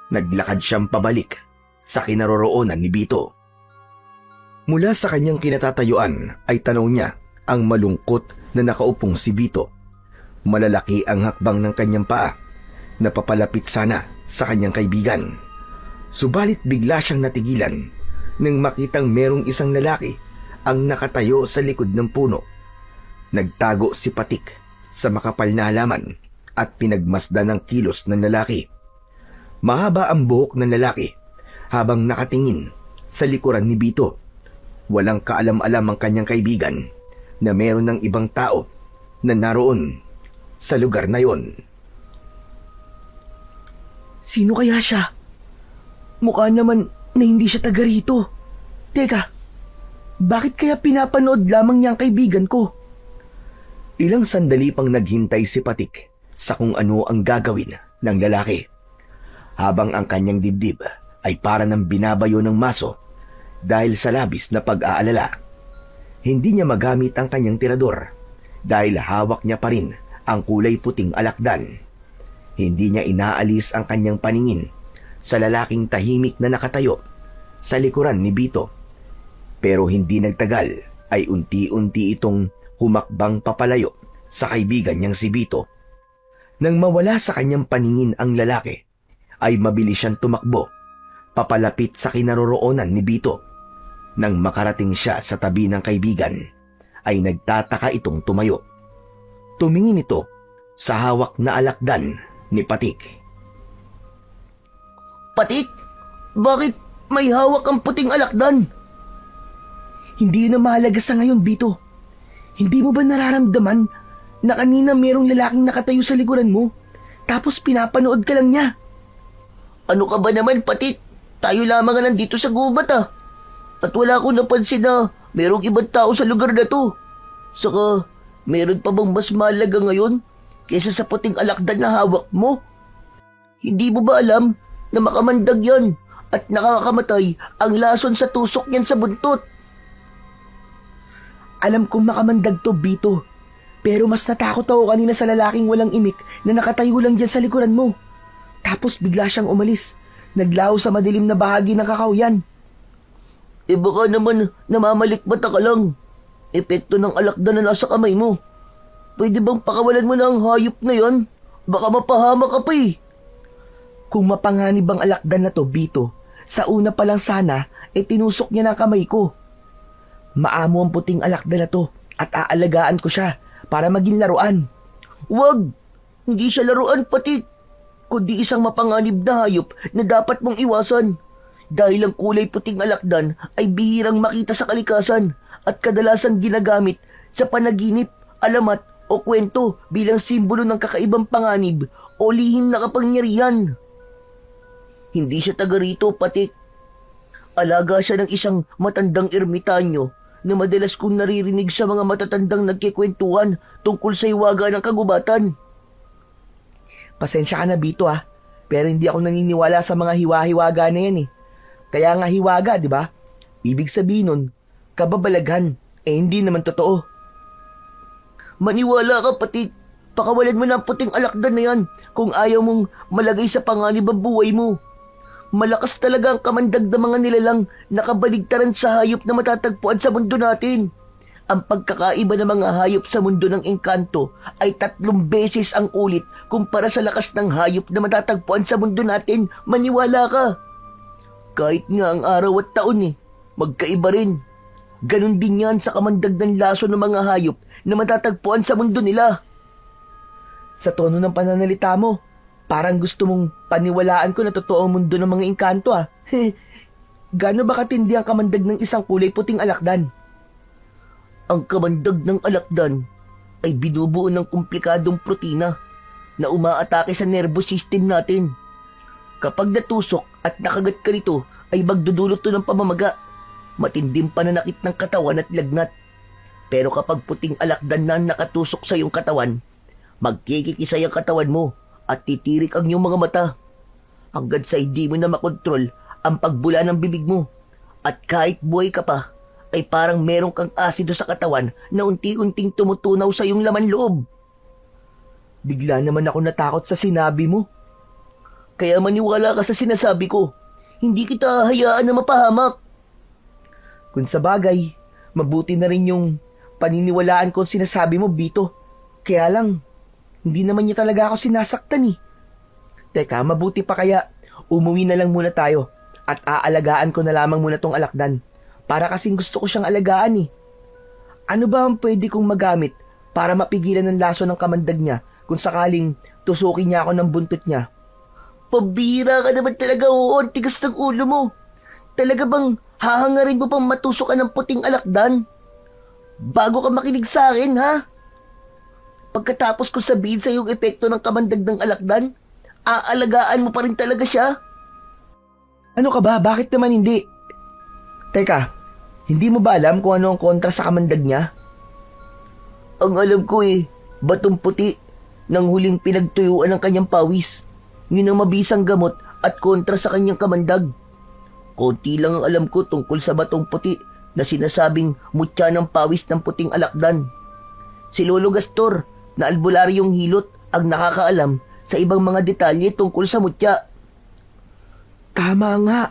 Naglakad siyang pabalik sa kinaroroonan ni Bito. Mula sa kanyang kinatatayuan ay tanaw niya ang malungkot na nakaupong si Bito. Malalaki ang hakbang ng kanyang paa na papalapit sana sa kanyang kaibigan. Subalit bigla siyang natigilan nang makitang merong isang lalaki ang nakatayo sa likod ng puno. Nagtago si Patik sa makapal na halaman at pinagmasdan ng kilos ng lalaki. Mahaba ang buhok ng lalaki habang nakatingin sa likuran ni Bito. Walang kaalam-alam ang kanyang kaibigan na meron ng ibang tao na naroon sa lugar na yon. Sino kaya siya? Mukha naman na hindi siya taga rito. Teka, bakit kaya pinapanood lamang niya ang kaibigan ko? Ilang sandali pang naghintay si Patik sa kung ano ang gagawin ng lalaki. Habang ang kanyang dibdib ay para ng binabayo ng maso dahil sa labis na pag-aalala. Hindi niya magamit ang kanyang tirador dahil hawak niya pa rin ang kulay puting alakdan. Hindi niya inaalis ang kanyang paningin sa lalaking tahimik na nakatayo sa likuran ni Bito. Pero hindi nagtagal ay unti-unti itong humakbang papalayo sa kaibigan niyang si Bito. Nang mawala sa kanyang paningin ang lalaki, ay mabilis siyang tumakbo papalapit sa kinaroroonan ni Bito. Nang makarating siya sa tabi ng kaibigan, ay nagtataka itong tumayo. Tumingin ito sa hawak na alakdan ni Patik. Patik, bakit may hawak ang puting alakdan? Hindi yun ang mahalaga sa ngayon, Bito. Hindi mo ba nararamdaman na kanina merong lalaking nakatayo sa likuran mo, tapos pinapanood ka lang niya? Ano ka ba naman, Patik? Tayo lamang nga nandito sa gubat At wala akong napansin na merong ibang tao sa lugar na to. Saka, meron pa bang mas mahalaga ngayon kaysa sa puting alakdan na hawak mo? Hindi mo ba alam na makamandag yan at nakakamatay ang lason sa tusok niyan sa buntot? Alam kong makamandag to, Bito. Pero mas natakot ako kanina sa lalaking walang imik na nakatayo lang dyan sa likuran mo. Tapos bigla siyang umalis. Naglaho sa madilim na bahagi ng kakahuyan. Baka naman namamalikmata ka lang. Epekto ng alakdan na nasa kamay mo. Pwede bang pakawalan mo na ang hayop na yan? Baka mapahama ka pa Kung mapanganib ang alakdan na to, Bito, sa una pa lang sana, tinusok niya na kamay ko. Maamo ang puting alakdan na to at aalagaan ko siya para maging laruan. Wag! Hindi siya laruan, Patik. Kundi isang mapanganib na hayop na dapat mong iwasan. Dahil ang kulay puting alakdan ay bihirang makita sa kalikasan at kadalasang ginagamit sa panaginip, alamat o kwento bilang simbolo ng kakaibang panganib o lihim na kapangyarihan. Hindi siya taga rito, Patik. Alaga siya ng isang matandang ermitanyo na madalas kong naririnig sa mga matatandang nagkikwentuhan tungkol sa hiwaga ng kagubatan. Pasensya ka na, Bito pero hindi ako naniniwala sa mga hiwa-hiwaga na yan Kaya nga hiwaga, di ba? Ibig sabihin nun, kababalaghan, hindi naman totoo. Maniwala ka, Patik. Pakawalan mo na ang puting alakdan na yan kung ayaw mong malagay sa panganib ang buhay mo. Malakas talaga ang kamandag na mga nilalang nakabaligtaran sa hayop na matatagpuan sa mundo natin. Ang pagkakaiba ng mga hayop sa mundo ng engkanto ay 3 beses ang ulit kumpara sa lakas ng hayop na matatagpuan sa mundo natin. Maniwala ka. Kahit nga ang araw at taon magkaiba rin. Ganon din yan sa kamandag ng laso ng mga hayop na matatagpuan sa mundo nila. Sa tono ng pananalita mo, parang gusto mong paniwalaan ko na totoo ang mundo ng mga engkanto Gaano ba katindi ang kamandag ng isang kulay puting alakdan? Ang kamandag ng alakdan ay binubuo ng komplikadong protina na umaatake sa nervous system natin. Kapag natusok at nakagat ka nito ay magdudulot to ng pamamaga, matinding pananakit ng katawan at lagnat. Pero kapag puting alakdan na nakatusok sa iyong katawan, magkikikisay ang katawan mo at titirik ang iyong mga mata hanggang sa hindi mo na makontrol ang pagbula ng bibig mo. At kahit buhay ka pa, ay parang merong kang asido sa katawan na unti-unting tumutunaw sa iyong laman loob. Bigla naman ako natakot sa sinabi mo. Kaya maniwala ka sa sinasabi ko. Hindi kita hayaan na mapahamak. Kung sa bagay, mabuti na rin yung paniniwalaan ko ang sinasabi mo, Bito. Kaya lang, hindi naman niya talaga ako sinasaktan eh. Teka, mabuti pa kaya umuwi na lang muna tayo at aalagaan ko na lamang muna tong alakdan. Para kasing gusto ko siyang alagaan eh. Ano ba ang pwede kong magamit para mapigilan ng laso ng kamandag niya kung sakaling tusukin niya ako ng buntot niya? Pabira ka naman talaga, oo. Ang tigas ng ulo mo. Talaga bang hahangarin mo pang matusok ka ng puting alakdan? Bago ka makinig sa akin, ha? Pagkatapos ko sabihin sa yung epekto ng kamandag ng alakdan, aalagaan mo pa rin talaga siya? Ano ka ba? Bakit naman hindi? Teka, hindi mo ba alam kung ano ang kontra sa kamandag niya? Ang alam ko batong puti ng huling pinagtuyuan ng kanyang pawis. Yun ang mabisang gamot at kontra sa kanyang kamandag. Konti lang ang alam ko tungkol sa batong puti na sinasabing mutya ng pawis ng puting alakdan. Si Lolo Gastor na albularyong hilot ang nakakaalam sa ibang mga detalye tungkol sa mutya. Tama nga.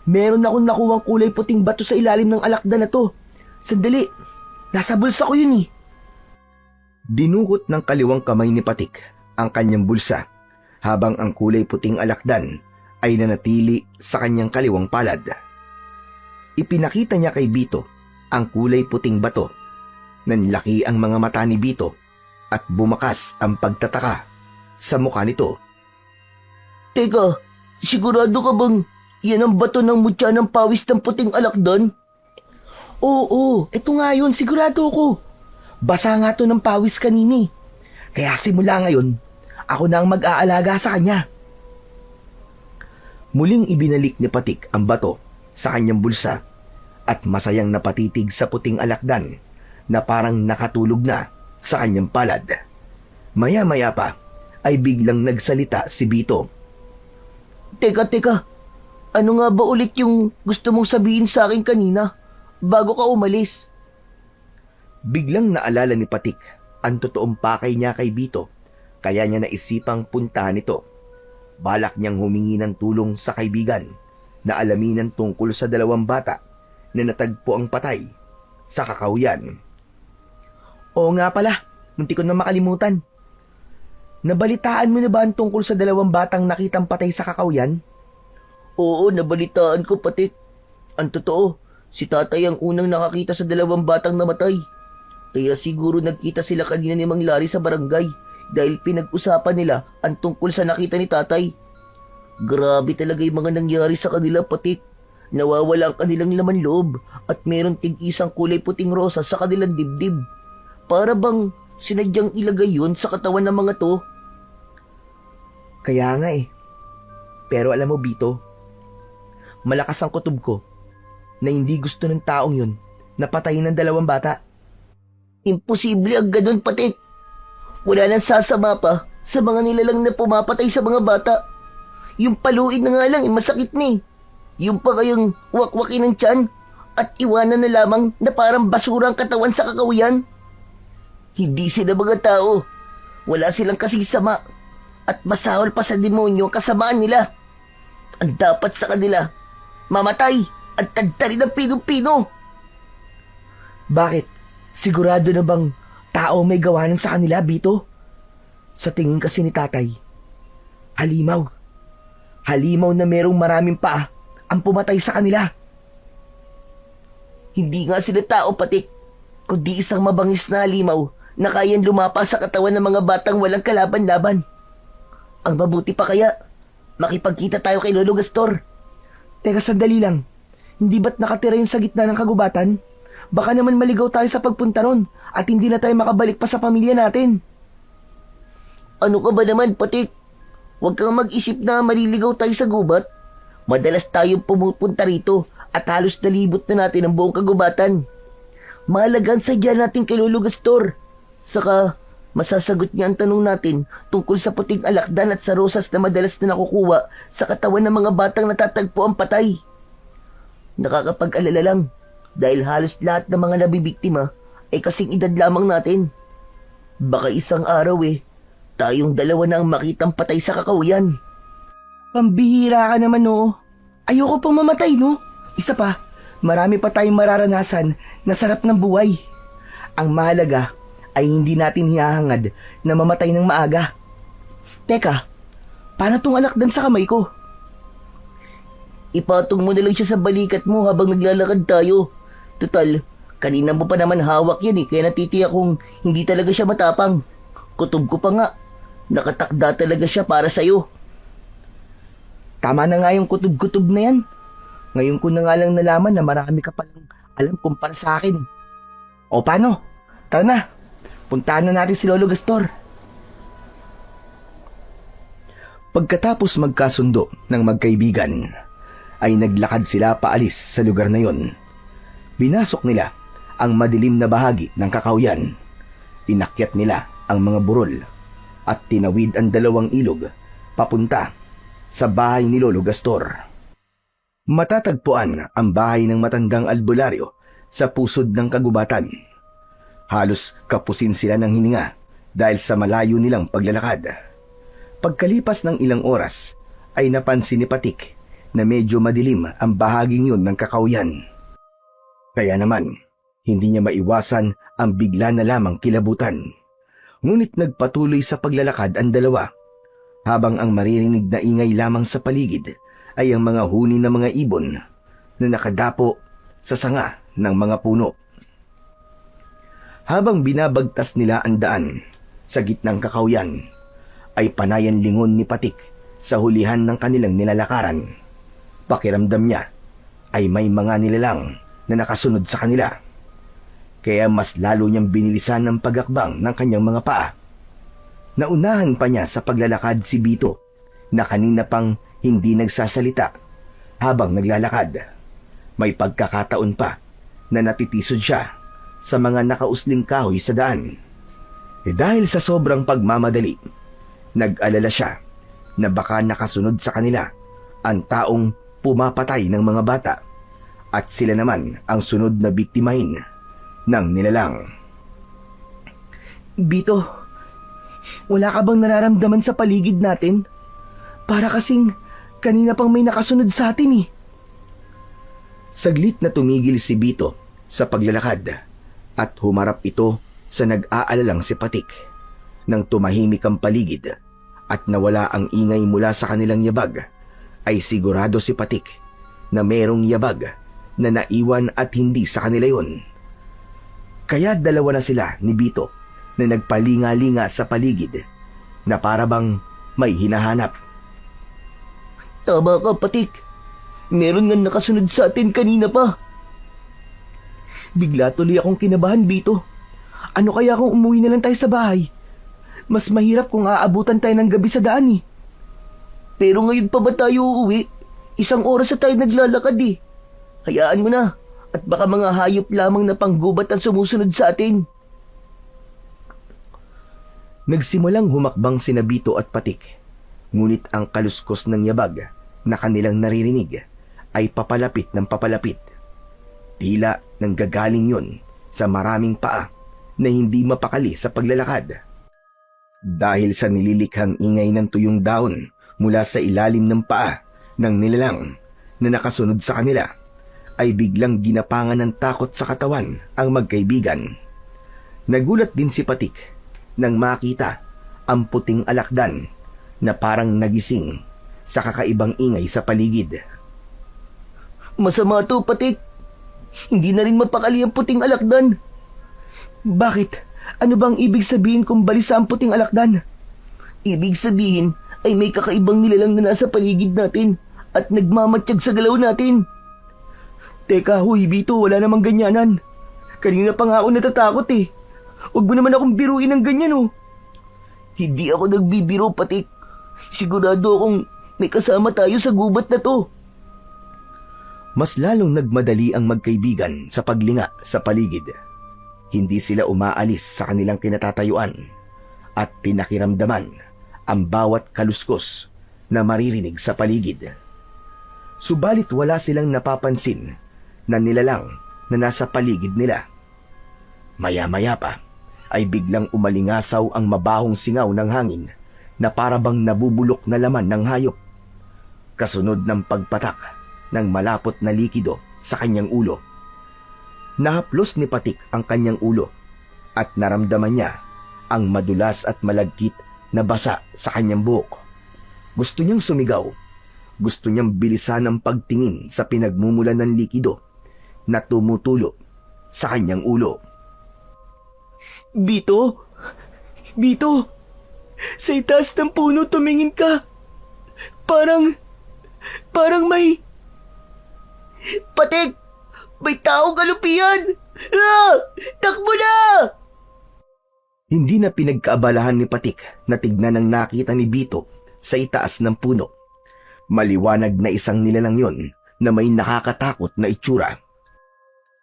Meron akong nakuwang kulay puting bato sa ilalim ng alakdan na to. Sandali, nasa bulsa ko yun eh. Dinukot ng kaliwang kamay ni Patik ang kanyang bulsa habang ang kulay puting alakdan ay nanatili sa kanyang kaliwang palad. Ipinakita niya kay Bito ang kulay puting bato. Nanlaki ang mga mata ni Bito at bumakas ang pagtataka sa mukha nito. Teka, sigurado ka bang yan ang bato ng mutya ng pawis ng puting alakdan? Oo, ito nga yun, sigurado ko. Basa nga to ng pawis kanini. Kaya simula ngayon, ako na ang mag-aalaga sa kanya. Muling ibinalik ni Patik ang bato sa kanyang bulsa at masayang napatitig sa puting alakdan na parang nakatulog na sa kanyang palad. Maya-maya pa ay biglang nagsalita si Bito. Teka. Ano nga ba ulit yung gusto mong sabihin sa akin kanina bago ka umalis? Biglang naalala ni Patik ang totoong pakay niya kay Bito, kaya niya naisipang puntahan ito. Balak niyang humingi ng tulong sa kaibigan na alaminan tungkol sa dalawang bata na natagpo ang patay sa Kakahuyan. Oo nga pala, munti ko na makalimutan. Nabalitaan mo na ba ang tungkol sa dalawang batang nakitang patay sa Kakahuyan? Oo, nabalitaan ko, Patik. Ang totoo, si tatay ang unang nakakita sa dalawang batang namatay. Kaya siguro nagkita sila kanina ni Mang Larry sa barangay dahil pinag-usapan nila ang tungkol sa nakita ni tatay. Grabe talaga yung mga nangyari sa kanila, Patik. Nawawala ang kanilang laman loob at meron tig-isang kulay puting rosa sa kanilang dibdib. Para bang sinadyang ilagay yun sa katawan ng mga to? Kaya nga eh. Pero alam mo, Bito, malakas ang kutob ko na hindi gusto ng taong yun na patayin ng dalawang bata. Imposible ang ganun, Patik. Wala nang sasama pa sa mga nilalang na pumapatay sa mga bata. Yung paluin na nga lang, masakit na eh. Yung pa kayong wakwakin ng tiyan at iwanan na lamang na parang basura ang katawan sa Kakahuyan. Hindi sila mga tao. Wala silang kasing sama. At masahol pa sa demonyo ang kasamaan nila. Ang dapat sa kanila, mamatay at tagtarin ng pinong-pino. Bakit? Sigurado na bang tao may gawa nun sa kanila, Bito? Sa tingin kasi ni tatay, halimaw. Halimaw na merong maraming paa ang pumatay sa kanila. Hindi nga sila tao, Patik, kundi isang mabangis na halimaw na kayang lumapa sa katawan ng mga batang walang kalaban-laban. Ang mabuti pa kaya, makipagkita tayo kay Lolo Gastor. Teka, sandali lang. Hindi ba't nakatira yung sa gitna ng kagubatan? Baka naman maligaw tayo sa pagpunta ron at hindi na tayo makabalik pa sa pamilya natin. Ano ka ba naman, Patik? Huwag kang mag-isip na maliligaw tayo sa gubat. Madalas tayong pumupunta rito at halos nalibot na natin ang buong kagubatan. Mahalagang sadya natin kay Lolo Gastor. Saka, masasagot niya ang tanong natin tungkol sa puting alakdan at sa rosas na madalas na nakukuha sa katawan ng mga batang natatagpo ang patay. Nakakapag-alala lang dahil halos lahat ng mga nabibiktima ay kasing edad lamang natin. Baka isang araw tayong dalawa na ang makitang patay sa Kakahuyan. Pambihira ka naman, no? Ayoko pang mamatay, no? Isa pa, marami pa tayong mararanasan na sarap ng buhay. Ang mahalaga ay hindi natin hinahangad na mamatay ng maaga. Teka, paano tong alakdan sa kamay ko? Ipatong mo na lang siya sa balikat mo habang naglalakad tayo. Tutal, kanina mo pa naman hawak yan kaya natitiyak kong hindi talaga siya matapang. Kutob ko pa nga. Nakatakda talaga siya para sa'yo. Tama na nga yung kutob-kutob na yan. Ngayon ko na nga lang nalaman na marami ka palang alam kumpara sa akin. O paano? Tara na, puntahan na natin si Lolo Gastor. Pagkatapos magkasundo ng magkaibigan, ay naglakad sila paalis sa lugar na yon. Binasok nila ang madilim na bahagi ng kakawyan. Inakyat nila ang mga burol at tinawid ang 2 ilog papunta sa bahay ni Lolo Gastor. Matatagpuan ang bahay ng matandang albularyo sa pusod ng kagubatan. Halos kapusin sila ng hininga dahil sa malayo nilang paglalakad. Pagkalipas ng ilang oras ay napansin ni Patik na medyo madilim ang bahaging yun ng kakawyan. Kaya naman, hindi niya maiwasan ang bigla na lamang kilabutan. Ngunit nagpatuloy sa paglalakad ang dalawa, habang ang maririnig na ingay lamang sa paligid ay ang mga huni ng mga ibon na nakadapo sa sanga ng mga puno. Habang binabagtas nila ang daan sa gitnang kakawyan, ay panayan lingon ni Patik sa hulihan ng kanilang nilalakaran. Pakiramdam niya ay may mga nilalang na nakasunod sa kanila. Kaya mas lalo niyang binilisan ang pagakbang ng kanyang mga paa. Naunahan pa niya sa paglalakad si Bito na kanina pang hindi nagsasalita habang naglalakad. May pagkakataon pa na natitisod siya sa mga nakausling kahoy sa daan. Dahil sa sobrang pagmamadali, nag-alala siya na baka nakasunod sa kanila ang taong pumapatay ng mga bata at sila naman ang sunod na biktimahin ng nilalang. Bito, wala ka bang nararamdaman sa paligid natin? Para kasing kanina pang may nakasunod sa atin. Saglit na tumigil si Bito sa paglalakad at humarap ito sa nag-aalalang si Patik. Nang tumahimik ang paligid at nawala ang ingay mula sa kanilang yabag, ay sigurado si Patik na merong yabag na naiwan at hindi sa kanila yun. Kaya dalawa na sila ni Bito na nagpalinga-linga sa paligid na parabang may hinahanap. Tama ka, Patik. Meron nga nakasunod sa atin kanina pa. Bigla tuloy akong kinabahan, Bito. Ano kaya kung umuwi na lang tayo sa bahay? Mas mahirap kung aabutan tayo ng gabi sa daan. Pero ngayon pa ba tayo uuwi? 1 oras na tayo naglalakad. Hayaan mo na. At baka mga hayop lamang na panggubat ang sumusunod sa atin. Nagsimulang humakbang sina Bito at Patik, ngunit ang kaluskos ng yabag na kanilang naririnig ay papalapit ng papalapit. Tila nanggagaling yon sa maraming paa na hindi mapakali sa paglalakad. Dahil sa nililikhang ingay ng tuyong daon mula sa ilalim ng paa ng nilalang na nakasunod sa kanila, ay biglang ginapangan ng takot sa katawan ang magkaibigan. Nagulat din si Patik nang makita ang puting alakdan na parang nagising sa kakaibang ingay sa paligid. Masama to, Patik. Hindi na rin mapakali ang puting alakdan. Bakit? Ano bang ibig sabihin kung balisa ang puting alakdan? Ibig sabihin ay may kakaibang nilalang na nasa paligid natin at nagmamatsyag sa galaw natin. Teka, huy Bito, wala namang ganyanan. Kanina pa nga ako natatakot. Huwag mo naman akong biruin ng ganyan. Hindi ako nagbibiro, Patik. Sigurado akong may kasama tayo sa gubat na to. Mas lalong nagmadali ang magkaibigan sa paglinga sa paligid. Hindi sila umaalis sa kanilang kinatatayuan at pinakiramdaman ang bawat kaluskos na maririnig sa paligid. Subalit wala silang napapansin na nilalang na nasa paligid nila. Maya-maya pa ay biglang umalingasaw ang mabahong singaw ng hangin na parabang nabubulok na laman ng hayop. kasunod ng pagpatak ng malapot na likido sa kanyang ulo. Nahaplos ni Patik ang kanyang ulo at naramdaman niya ang madulas at malagkit na basa sa kanyang buhok. Gusto niyang sumigaw. Gusto niyang bilisan ang pagtingin sa pinagmumulan ng likido na tumutulo sa kanyang ulo. Bito? Bito? Sa itaas ng puno tumingin ka. Parang may... Patik! May taong kalupian! Ah! Takbo na! Hindi na pinagkaabalahan ni Patik na tignan ang nakita ni Bito sa itaas ng puno. Maliwanag na isang nilalang yon na may nakakatakot na itsura.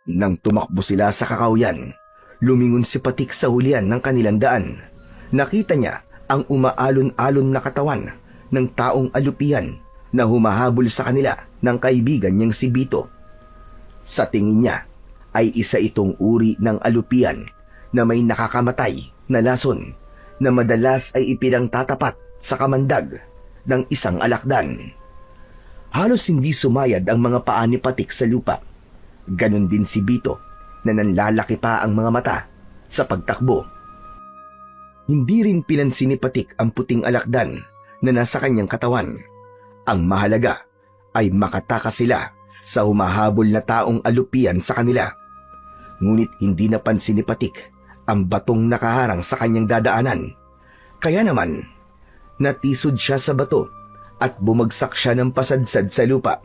Nang tumakbo sila sa kakauyan, lumingon si Patik sa hulihan ng kanilang daan. Nakita niya ang umaalon-alon na katawan ng taong alupihan na humahabol sa kanila ng kaibigan niyang si Bito. Sa tingin niya ay isa itong uri ng alupihan na may nakakamatay na lason na madalas ay ipinangtatapat sa kamandag ng isang alakdan. Halos hindi sumayad ang mga paa ni Patik sa lupa. Ganon din si Bito na nanlalaki pa ang mga mata sa pagtakbo. Hindi rin pinansin ni Patik ang puting alakdan na nasa kanyang katawan. Ang mahalaga ay makatakas sila sa humahabol na taong alupian sa kanila. Ngunit hindi napansin ni Patik ang batong nakaharang sa kanyang dadaanan. Kaya naman, natisod siya sa bato at bumagsak siya ng pasadsad sa lupa.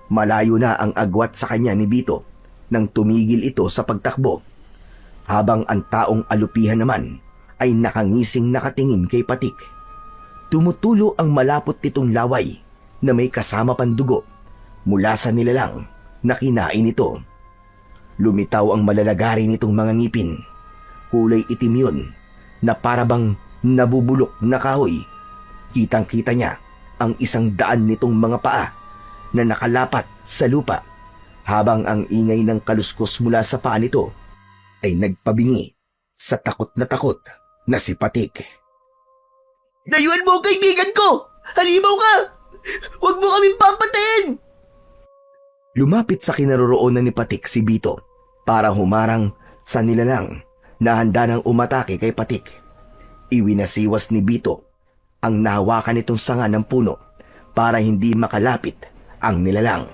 Malayo na ang agwat sa kanya ni Bito nang tumigil ito sa pagtakbo, habang ang taong alupihan naman ay nakangising nakatingin kay Patik. Tumutulo ang malapot nitong laway na may kasama pang dugo mula sa nilalang na kinain ito. Lumitaw ang malalagari nitong mga ngipin. Kulay itim yun na parabang nabubulok na kahoy. Kitang-kita niya ang 100 nitong mga paa na nakalapat sa lupa, habang ang ingay ng kaluskos mula sa paa nito ay nagpabingi sa takot na si Patik. Layuan mo ang kaibigan ko! Halimaw ka! Huwag mo kaming papatayin! Lumapit sa kinaroroonan ni Patik si Bito para humarang sa nilalang na handa nang umatake kay Patik. Iwinasiwas ni Bito ang nahawakan nitong sanga ng puno para hindi makalapit ang nilalang.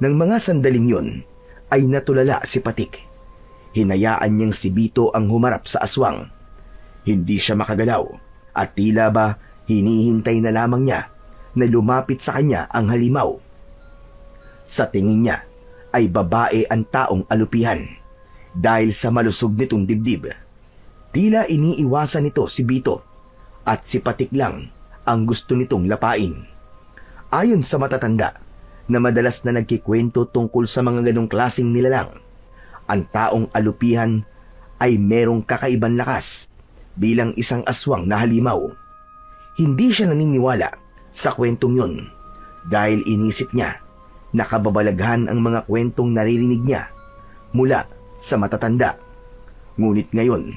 Nang mga sandaling yun ay natulala si Patik. Hinayaan niyang si Bito ang humarap sa aswang. Hindi siya makagalaw at tila ba hinihintay na lamang niya na lumapit sa kanya ang halimaw. Sa tingin niya ay babae ang taong alupihan dahil sa malusog nitong dibdib. Tila iniiwasan nito si Bito at si Patik lang ang gusto nitong lapain. Ayon sa matatanda na madalas na nagkikwento tungkol sa mga ganong klaseng nilalang, ang taong alupihan ay merong kakaibang lakas bilang isang aswang na halimaw. Hindi siya naniniwala sa kwentong yun dahil inisip niya na kababalaghan ang mga kwentong naririnig niya mula sa matatanda. Ngunit ngayon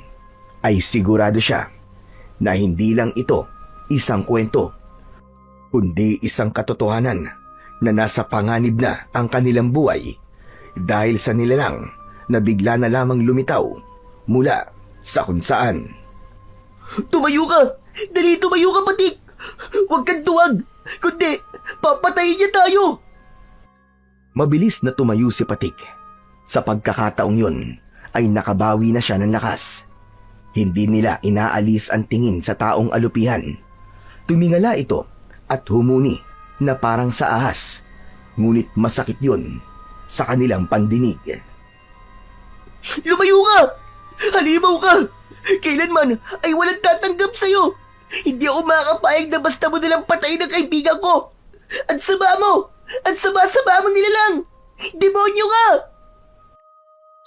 ay sigurado siya na hindi lang ito isang kwento, kundi isang katotohanan na nasa panganib na ang kanilang buhay dahil sa nilalang na bigla na lamang lumitaw mula sa kung saan. Tumayo ka! Dali, tumayo ka, Patik! Huwag kang tuwag! Kundi, papatayin niya tayo! Mabilis na tumayo si Patik. Sa pagkakataong yun ay nakabawi na siya ng lakas. Hindi nila inaalis ang tingin sa taong alupihan. Tumingala ito at humuni na parang sa ahas. Ngunit masakit yun sa kanilang pandinig. Lumayo ka! Halimaw ka! Kailanman ay walang tatanggap sa'yo! Hindi ako makakapayag na basta mo nilang patayin ang kaibigan ko! Ang sama mo! Ang sama-sama mo nila lang! Demonyo ka!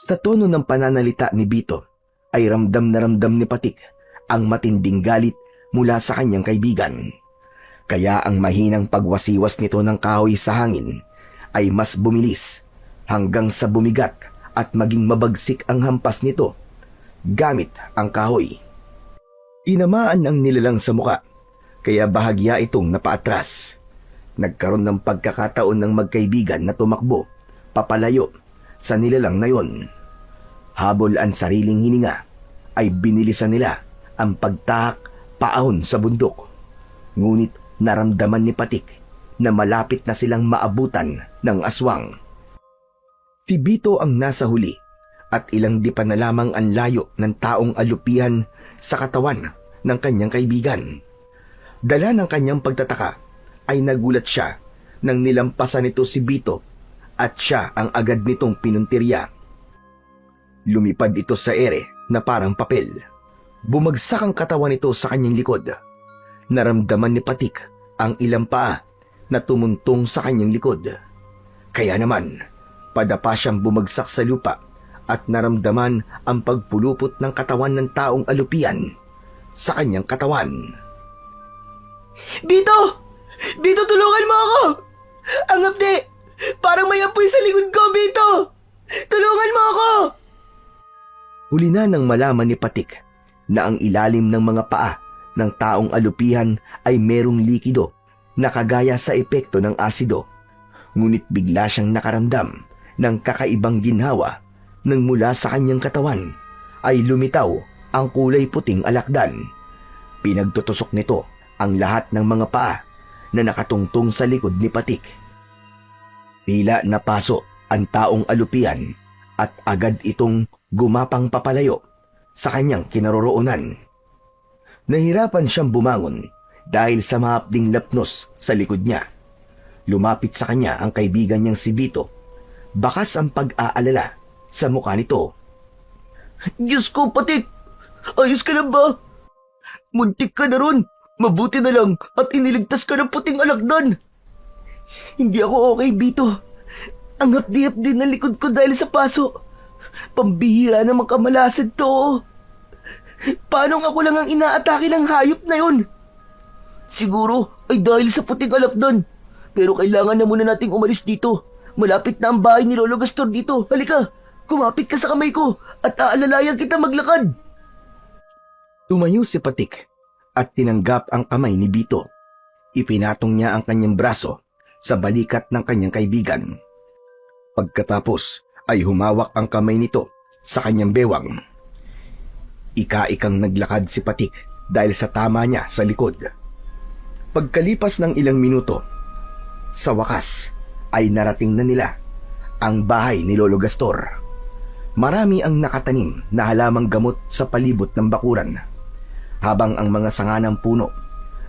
Sa tono ng pananalita ni Bito ay ramdam na ramdam ni Patik ang matinding galit mula sa kanyang kaibigan. Kaya ang mahinang pagwasiwas nito ng kahoy sa hangin ay mas bumilis hanggang sa bumigat at maging mabagsik ang hampas nito gamit ang kahoy. Inamaan ang nilalang sa muka kaya bahagya itong napaatras. Nagkaroon ng pagkakataon ng magkaibigan na tumakbo, papalayo sa nilalang na yon. Habol ang sariling hininga, ay binilisan nila ang pagtahak paahon sa bundok. Ngunit naramdaman ni Patik na malapit na silang maabutan ng aswang. Si Bito ang nasa huli at ilang di pa na lamang ang layo ng taong alupihan sa katawan ng kanyang kaibigan. Dala ng kanyang pagtataka ay nagulat siya nang nilampasan nito si Bito at siya ang agad nitong pinuntirya. Lumipad ito sa ere na parang papel. Bumagsak ang katawan nito sa kanyang likod. Naramdaman ni Patik ang ilang paa na tumuntong sa kanyang likod. Kaya naman, padapa siyang bumagsak sa lupa at naramdaman ang pagpulupot ng katawan ng taong alupian sa kanyang katawan. Bito! Bito, tulungan mo ako! Ang hapdi! Parang may apoy sa likod ko, Bito! Tulungan mo ako! Huli na nang malaman ni Patik na ang ilalim ng mga paa ng taong alupihan ay merong likido na kagaya sa epekto ng asido. Ngunit bigla siyang nakaramdam ng kakaibang ginhawa nang mula sa kanyang katawan ay lumitaw ang kulay puting alakdan. Pinagtutusok nito ang lahat ng mga paa na nakatungtong sa likod ni Patik. Tila napaso ang taong alupian at agad itong gumapang papalayo sa kanyang kinaroroonan. Nahirapan siyang bumangon dahil sa mahapding lapnos sa likod niya. Lumapit sa kanya ang kaibigan niyang si Bito. Bakas ang pag-aalala sa mukha nito. Diyos ko, Patik! Ayos ka lang ba? Muntik ka na ron. Mabuti na lang at iniligtas ka ng puting alakdan. Hindi ako okay, Bito. Ang hapdi-hapdi na likod ko dahil sa paso. Pambihira namang kamalasan to. Paano ako lang ang inaatake ng hayop na yun? Siguro ay dahil sa puting alakdan. Pero kailangan na muna nating umalis dito. Malapit na ang bahay ni Lolo Gastor dito. Halika, kumapit ka sa kamay ko at aalalayan kita maglakad. Tumayo si Patik at tinanggap ang kamay ni Bito. Ipinatong niya ang kanyang braso sa balikat ng kanyang kaibigan. Pagkatapos ay humawak ang kamay nito sa kanyang bewang. Ika-ikang naglakad si Patik dahil sa tama niya sa likod. Pagkalipas ng ilang minuto, sa wakas ay narating na nila ang bahay ni Lolo Gastor. Marami ang nakatanim na halamang gamot sa palibot ng bakuran, habang ang mga sanga ng puno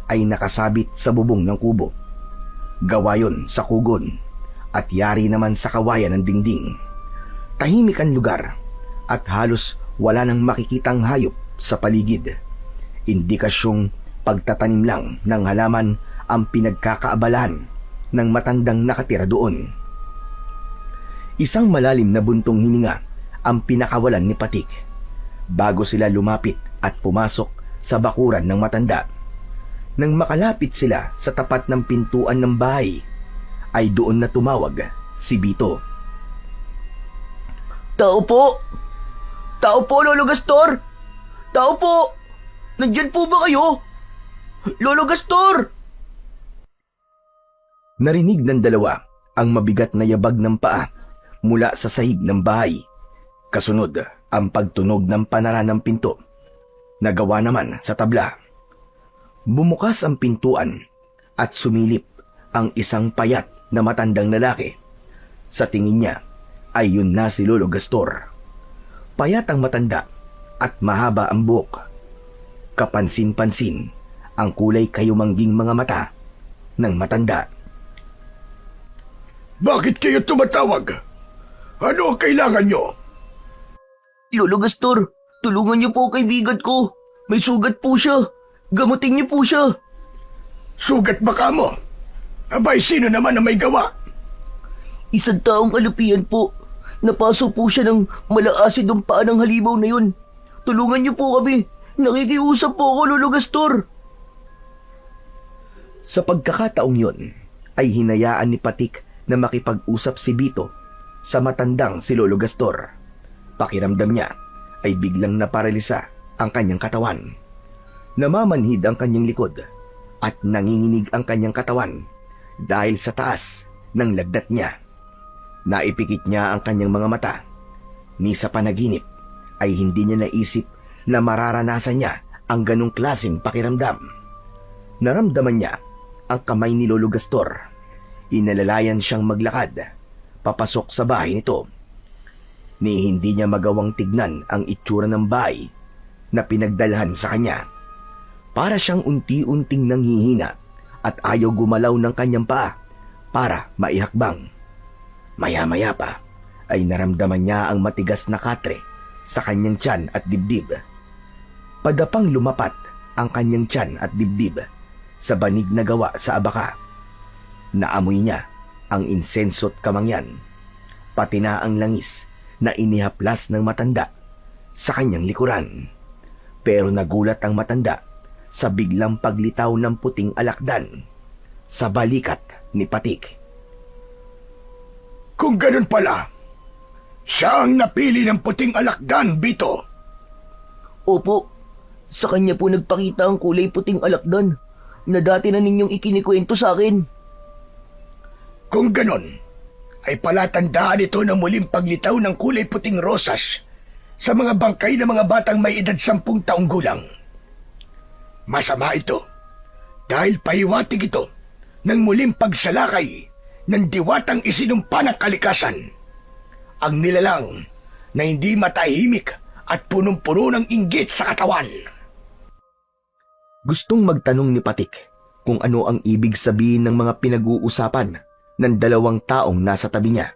ay nakasabit sa bubong ng kubo. Gawa yon sa kugon at yari naman sa kawayan ng dingding. Tahimik ang lugar at halos wala nang makikitang hayop sa paligid. Indikasyong pagtatanim lang ng halaman ang pinagkakaabalahan ng matandang nakatira doon. Isang malalim na buntong hininga ang pinakawalan ni Patik bago sila lumapit at pumasok sa bakuran ng matanda. Nang makalapit sila sa tapat ng pintuan ng bahay, ay doon na tumawag si Bito. Tao po! Tao po, Lolo Gastor! Tao po! Nandyan po ba kayo? Lolo Gastor! Narinig ng dalawa ang mabigat na yabag ng paa mula sa sahig ng bahay. Kasunod ang pagtunog ng panara ng pinto. Nagawa naman sa tabla. Bumukas ang pintuan at sumilip ang isang payat na matandang lalaki. Sa tingin niya ay yun na si Lolo Gastor. Payat ang matanda at mahaba ang buhok. Kapansin-pansin ang kulay kayumangging mga mata ng matanda. Bakit kayo tumatawag? Ano ang kailangan nyo? Lolo Gastor, tulungan niyo po kaibigan ko. May sugat po siya. Gamutin niyo po siya. Sugat ba ka mo? Abay, sino naman ang may gawa? Isang taong alupian po. Napaso po siya ng malaasid ang paa ng halimaw na yun. Tulungan niyo po kami. Nakikiusap po ako, Lolo Gastor. Sa pagkakataong yun, ay hinayaan ni Patik na makipag-usap si Bito sa matandang si Lolo Gastor. Pakiramdam niya ay biglang naparalisa ang kanyang katawan. Namamanhid ang kanyang likod at nanginginig ang kanyang katawan dahil sa taas ng lagnat niya. Naipikit niya ang kanyang mga mata. Ni sa panaginip ay hindi niya naisip na mararanasan niya ang ganong klaseng pakiramdam. Naramdaman niya ang kamay ni Lolo Gastor. Inalalayan siyang maglakad papasok sa bahay nito. Ni hindi niya magawang tignan ang itsura ng bahay na pinagdalhan sa kanya. Para siyang unti-unting nanghihina at ayaw gumalaw ng kanyang paa para maihakbang. Maya-maya pa ay naramdaman niya ang matigas na katre sa kanyang tiyan at dibdib. Padapang lumapat ang kanyang tiyan at dibdib sa banig na gawa sa abaka. Naamoy niya ang insenso't kamangyan, pati na ang langis na inihaplas ng matanda sa kanyang likuran. Pero nagulat ang matanda sa biglang paglitaw ng puting alakdan sa balikat ni Patik. Kung ganun pala, siya ang napili ng puting alakdan, Bito. Opo, sa kanya po nagpakita ang kulay puting alakdan na dati na ninyong ikinikwento sa akin. Kung ganun, ay palatandaan ito ng muling paglitaw ng kulay puting rosas sa mga bangkay ng mga batang may edad 10 taong gulang. Masama ito dahil pahiwatig ito ng muling pagsalakay ng diwatang isinumpa ng kalikasan. Ang nilalang na hindi matahimik at punong-puno ng inggit sa katawan. Gustong magtanong ni Patik kung ano ang ibig sabihin ng mga pinag-uusapan ng dalawang taong nasa tabi niya.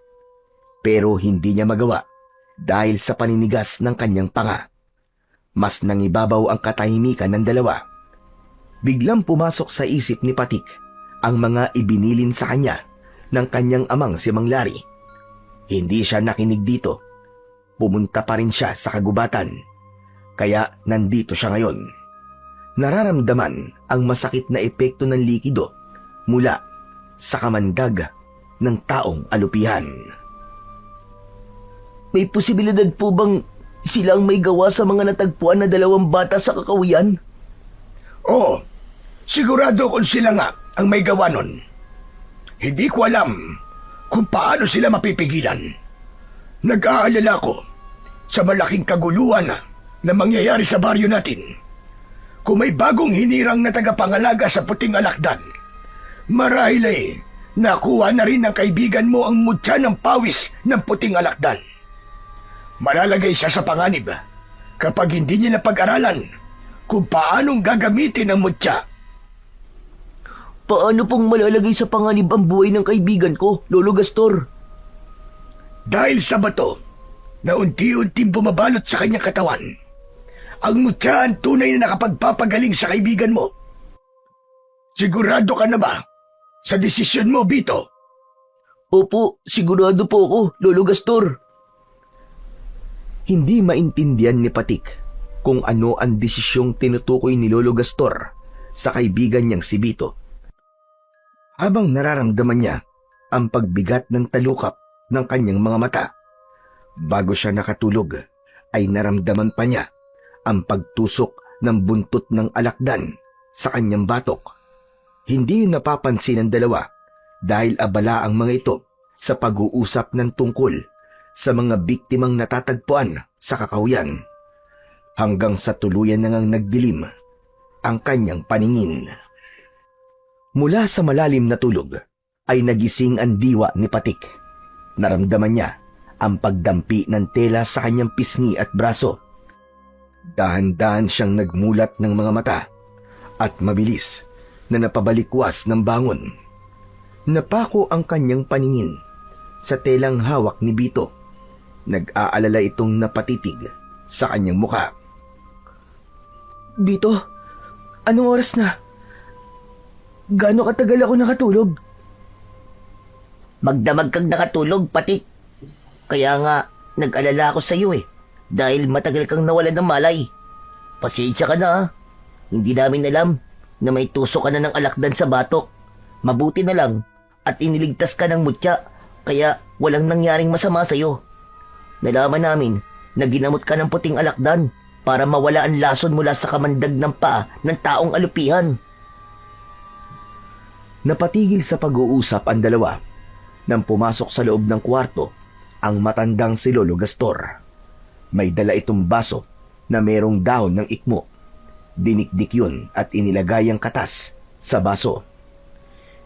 Pero hindi niya magawa dahil sa paninigas ng kanyang panga. Mas nangibabaw ang katahimikan ng dalawa. Biglang pumasok sa isip ni Patik ang mga ibinilin sa kanya ng kanyang amang si Mang Larry. Hindi siya nakinig dito. Pumunta pa rin siya sa kagubatan. Kaya nandito siya ngayon. Nararamdaman ang masakit na epekto ng likido mula sa kamandag ng taong alupihan. May posibilidad po bang sila ang may gawa sa mga natagpuan na dalawang bata sa kakawian? Oo, sigurado kung sila nga ang may gawa nun. Hindi ko alam kung paano sila mapipigilan. Nag-aalala ko sa malaking kaguluhan na mangyayari sa baryo natin. Kung may bagong hinirang na tagapangalaga sa puting alakdan, marahil ay nakuha na rin ng kaibigan mo ang mutya ng pawis ng puting alakdan. Malalagay siya sa panganib kapag hindi niya napag-aralan kung paanong gagamitin ang mutya. Paano pong malalagay sa panganib ang buhay ng kaibigan ko, Lolo Gastor? Dahil sa bato na unti-unting bumabalot sa kanyang katawan, ang mutya ang tunay na nakapagpapagaling sa kaibigan mo. Sigurado ka na ba sa desisyon mo, Bito? Opo, sigurado po ako, Lolo Gastor. Hindi maintindihan ni Patik kung ano ang desisyong tinutukoy ni Lolo Gastor sa kaibigan niyang si Bito. Habang nararamdaman niya ang pagbigat ng talukap ng kanyang mga mata, bago siya nakatulog ay naramdaman pa niya ang pagtusok ng buntot ng alakdan sa kanyang batok. Hindi napapansin ng dalawa dahil abala ang mga ito sa pag-uusap ng tungkol sa mga biktimang natatagpuan sa kakahuyan, hanggang sa tuluyan na ngang nagdilim ang kanyang paningin. Mula sa malalim na tulog ay nagising ang diwa ni Patik. Naramdaman niya ang pagdampi ng tela sa kanyang pisngi at braso. Dahan-dahan siyang nagmulat ng mga mata at mabilis na napabalikwas ng bangon. Napako ang kanyang paningin sa telang hawak ni Bito. Nag-aalala itong napatitig sa kanyang muka. Bito, anong oras na? Gaano katagal ako nakatulog? Magdamag kang nakatulog, Patik. Kaya nga, nag-alala ako sa iyo dahil matagal kang nawala ng malay. Pasensya ka na Hindi namin alam na may tusok ka na ng alakdan sa batok. Mabuti na lang at iniligtas ka ng mutya kaya walang nangyaring masama sa iyo. Nalaman namin na ginamot ka ng puting alakdan para mawala ang lason mula sa kamandag ng paa ng taong alupihan. Napatigil sa pag-uusap ang dalawa nang pumasok sa loob ng kwarto ang matandang si Lolo Gastor. May dala itong baso na merong dahon ng ikmo. Dinikdik yun at inilagay ang katas sa baso.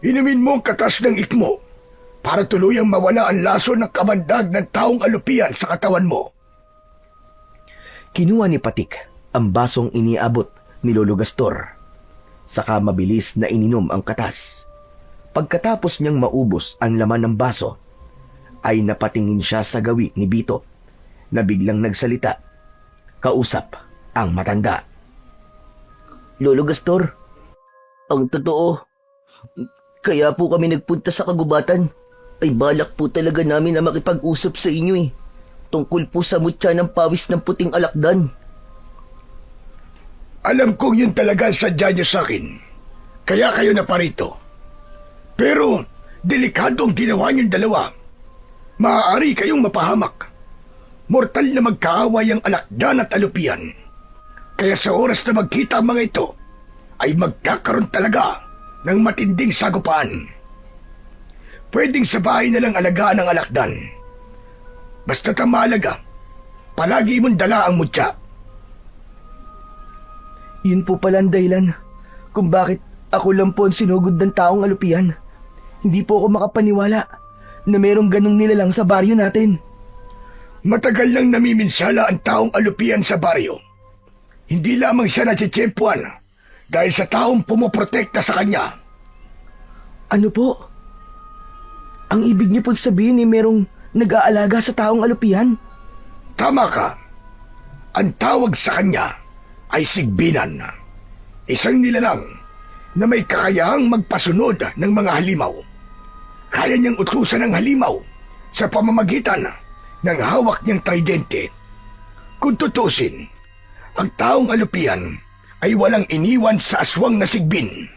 Inumin mo ang katas ng ikmo para tuluyang mawala ang laso ng kamandag ng taong alupian sa katawan mo. Kinuha ni Patik ang basong iniabot ni Lolo Gastor. Saka mabilis na ininom ang katas. Pagkatapos niyang maubos ang laman ng baso, ay napatingin siya sa gawi ni Bito na biglang nagsalita. Kausap ang matanda. Lolo Gastor, ang totoo, kaya po kami nagpunta sa kagubatan ay balak po talaga namin na makipag-usap sa inyo tungkol po sa mutya ng pawis ng puting alakdan. Alam kong yun talaga ang sadya niyo sa akin. Kaya kayo na parito. Pero delikado ang ginawa niyong dalawa. Maaari kayong mapahamak. Mortal na magkaaway ang alakdan at alupian. Kaya sa oras na magkita ang mga ito, ay magkakaroon talaga ng matinding sagupaan. Pwedeng sa bahay na lang alagaan ang alakdan. Basta't ang mahalaga, palagi mong dala ang mutya. Yun po pala ang dahilan kung bakit ako lang po ang sinugod ng taong alupian. Hindi po ako makapaniwala na merong ganong nilalang sa baryo natin. Matagal nang namiminsala ang taong alupian sa baryo. Hindi lamang siya natsitsyempuan dahil sa taong pumoprotekta sa kanya. Ano po? Ang ibig niyo pong sabihin ay merong nag-aalaga sa taong alupian? Tama ka. Ang tawag sa kanya ay sigbinan. Isang nilalang na may kakayahang magpasunod ng mga halimaw. Kaya niyang utusan ng halimaw sa pamamagitan ng hawak niyang tridente. Kung tutusin, ang taong alupian ay walang iniwan sa aswang na sigbin.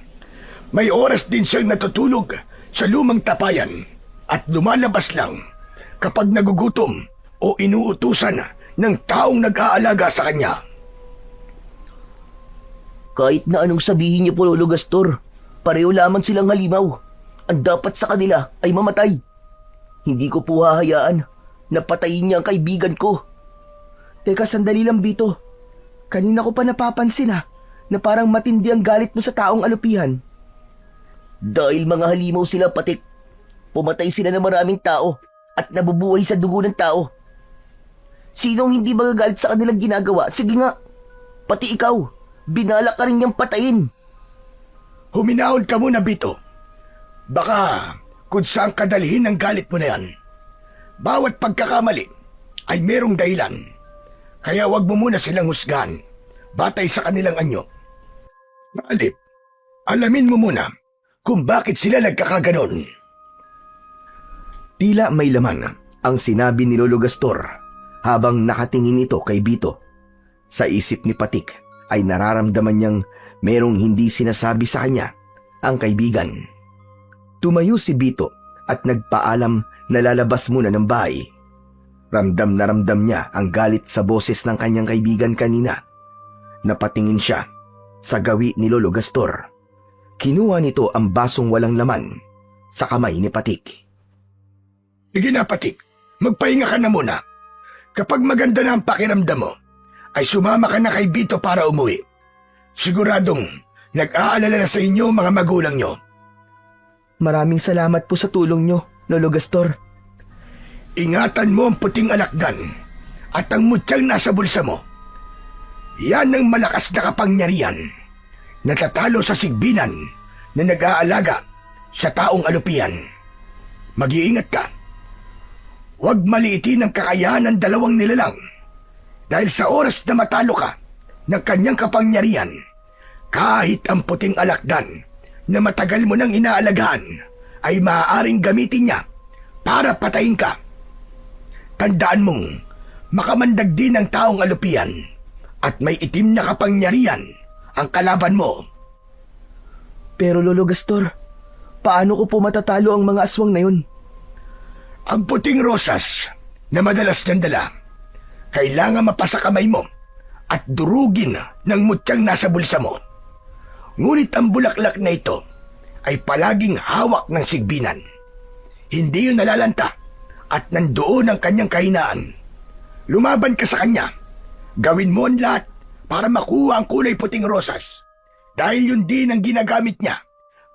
May oras din siyang natutulog sa lumang tapayan at lumalabas lang kapag nagugutom o inuutusan ng taong nag-aalaga sa kanya. Kahit na anong sabihin niyo po, Lolo Gastor, pareho lamang silang halimaw. Ang dapat sa kanila ay mamatay. Hindi ko po hahayaan na patayin niya ang kaibigan ko. Teka, sandali lang, Bito. Kanina ko pa napapansin na parang matindi ang galit mo sa taong alupihan. Dahil mga halimaw sila, Patik. Pumatay sila ng maraming tao at nabubuhay sa dugo ng tao. Sinong hindi magagalit sa kanilang ginagawa? Sige nga, pati ikaw, binalak ka rin niyang patayin. Huminahon ka muna, Bito. Baka kung saan kadalhin ang galit mo na yan. Bawat pagkakamali ay merong dahilan. Kaya wag mo muna silang husgahan batay sa kanilang anyo. Maalip, alamin mo muna kung bakit sila nagkakaganon. Tila may laman ang sinabi ni Lolo Gastor habang nakatingin ito kay Bito. Sa isip ni Patik ay nararamdaman niyang merong hindi sinasabi sa kanya ang kaibigan. Tumayo si Bito at nagpaalam na lalabas muna ng bahay. Ramdam na ramdam niya ang galit sa boses ng kanyang kaibigan kanina. Napatingin siya sa gawi ni Lolo Gastor. Kinuha nito ang basong walang laman sa kamay ni Patik. Sige na, Patik. Magpahinga ka na muna. Kapag maganda na ang pakiramdam mo, ay sumama ka na kay Bito para umuwi. Siguradong nag-aalala na sa inyo mga magulang nyo. Maraming salamat po sa tulong nyo, Lolo Gastor. Ingatan mo ang puting alakdan at ang mutyang nasa bulsa mo. Yan ang malakas na kapangyarihan. Natatalo sa sigbinan na nag-aalaga sa taong alupian. Mag-iingat ka. Huwag maliitin ang kakayahan ng dalawang nilalang. Dahil sa oras na matalo ka ng kanyang kapangyarihan, kahit ang puting alakdan na matagal mo nang inaalagaan ay maaaring gamitin niya para patayin ka. Tandaan mong makamandag din ang taong alupian at may itim na kapangyarihan ang kalaban mo. Pero Lolo Gastor, paano ko po matatalo ang mga aswang na yun? Ang puting rosas na madalas niyang dala, kailangan mapasa kamay mo at durugin ng mutyang nasa bulsa mo. Ngunit ang bulaklak na ito ay palaging hawak ng sigbinan. Hindi yun nalalanta at nandoon ang kanyang kahinaan. Lumaban ka sa kanya. Gawin mo ang lahat para makuha ang kulay puting rosas. Dahil yun din ang ginagamit niya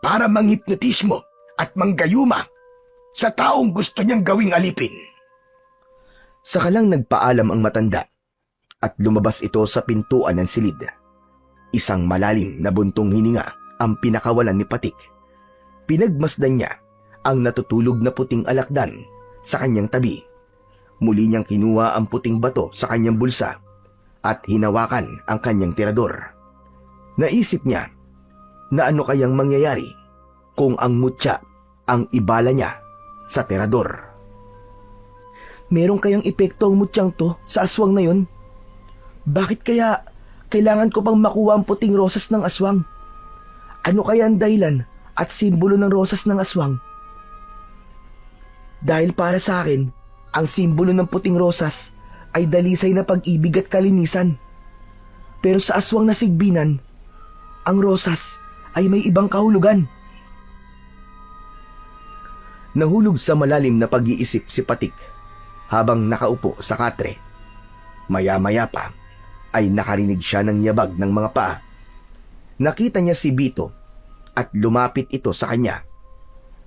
para manghipnotismo at manggayuma sa taong gusto niyang gawing alipin. Saka lang nagpaalam ang matanda at lumabas ito sa pintuan ng silid. Isang malalim na buntong hininga ang pinakawalan ni Patik. Pinagmasdan niya ang natutulog na puting alakdan sa kanyang tabi. Muli niyang kinuha ang puting bato sa kanyang bulsa at hinawakan ang kanyang tirador. Naisip niya na ano kayang mangyayari kung ang mutya ang ibala niya sa tirador. Meron kayang epekto ang mutyang to sa aswang na yon? Bakit kaya kailangan ko pang makuha ang puting rosas ng aswang? Ano kaya ang dahilan at simbolo ng rosas ng aswang? Dahil para sa akin, ang simbolo ng puting rosas ay dalisay na pag-ibig at kalinisan. Pero sa aswang na sigbinan, ang rosas ay may ibang kahulugan. Nahulog sa malalim na pag-iisip si Patik habang nakaupo sa katre. Maya-maya pa ay nakarinig siya ng yabag ng mga paa. Nakita niya si Bito at lumapit ito sa kanya.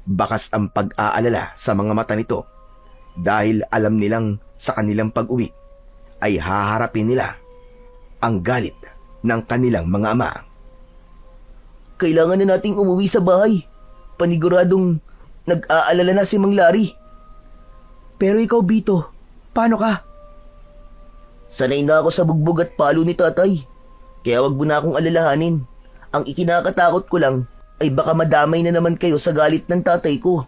Bakas ang pag-aalala sa mga mata nito dahil alam nilang sa kanilang pag-uwi ay haharapin nila ang galit ng kanilang mga ama. Kailangan na nating umuwi sa bahay. Paniguradong nag-aalala na si Mang Larry. Pero ikaw, Bito, paano ka? Sanay na ako sa bugbog at palo ni tatay. Kaya wag mo na akong alalahanin. Ang ikinakatakot ko lang ay baka madamay na naman kayo sa galit ng tatay ko.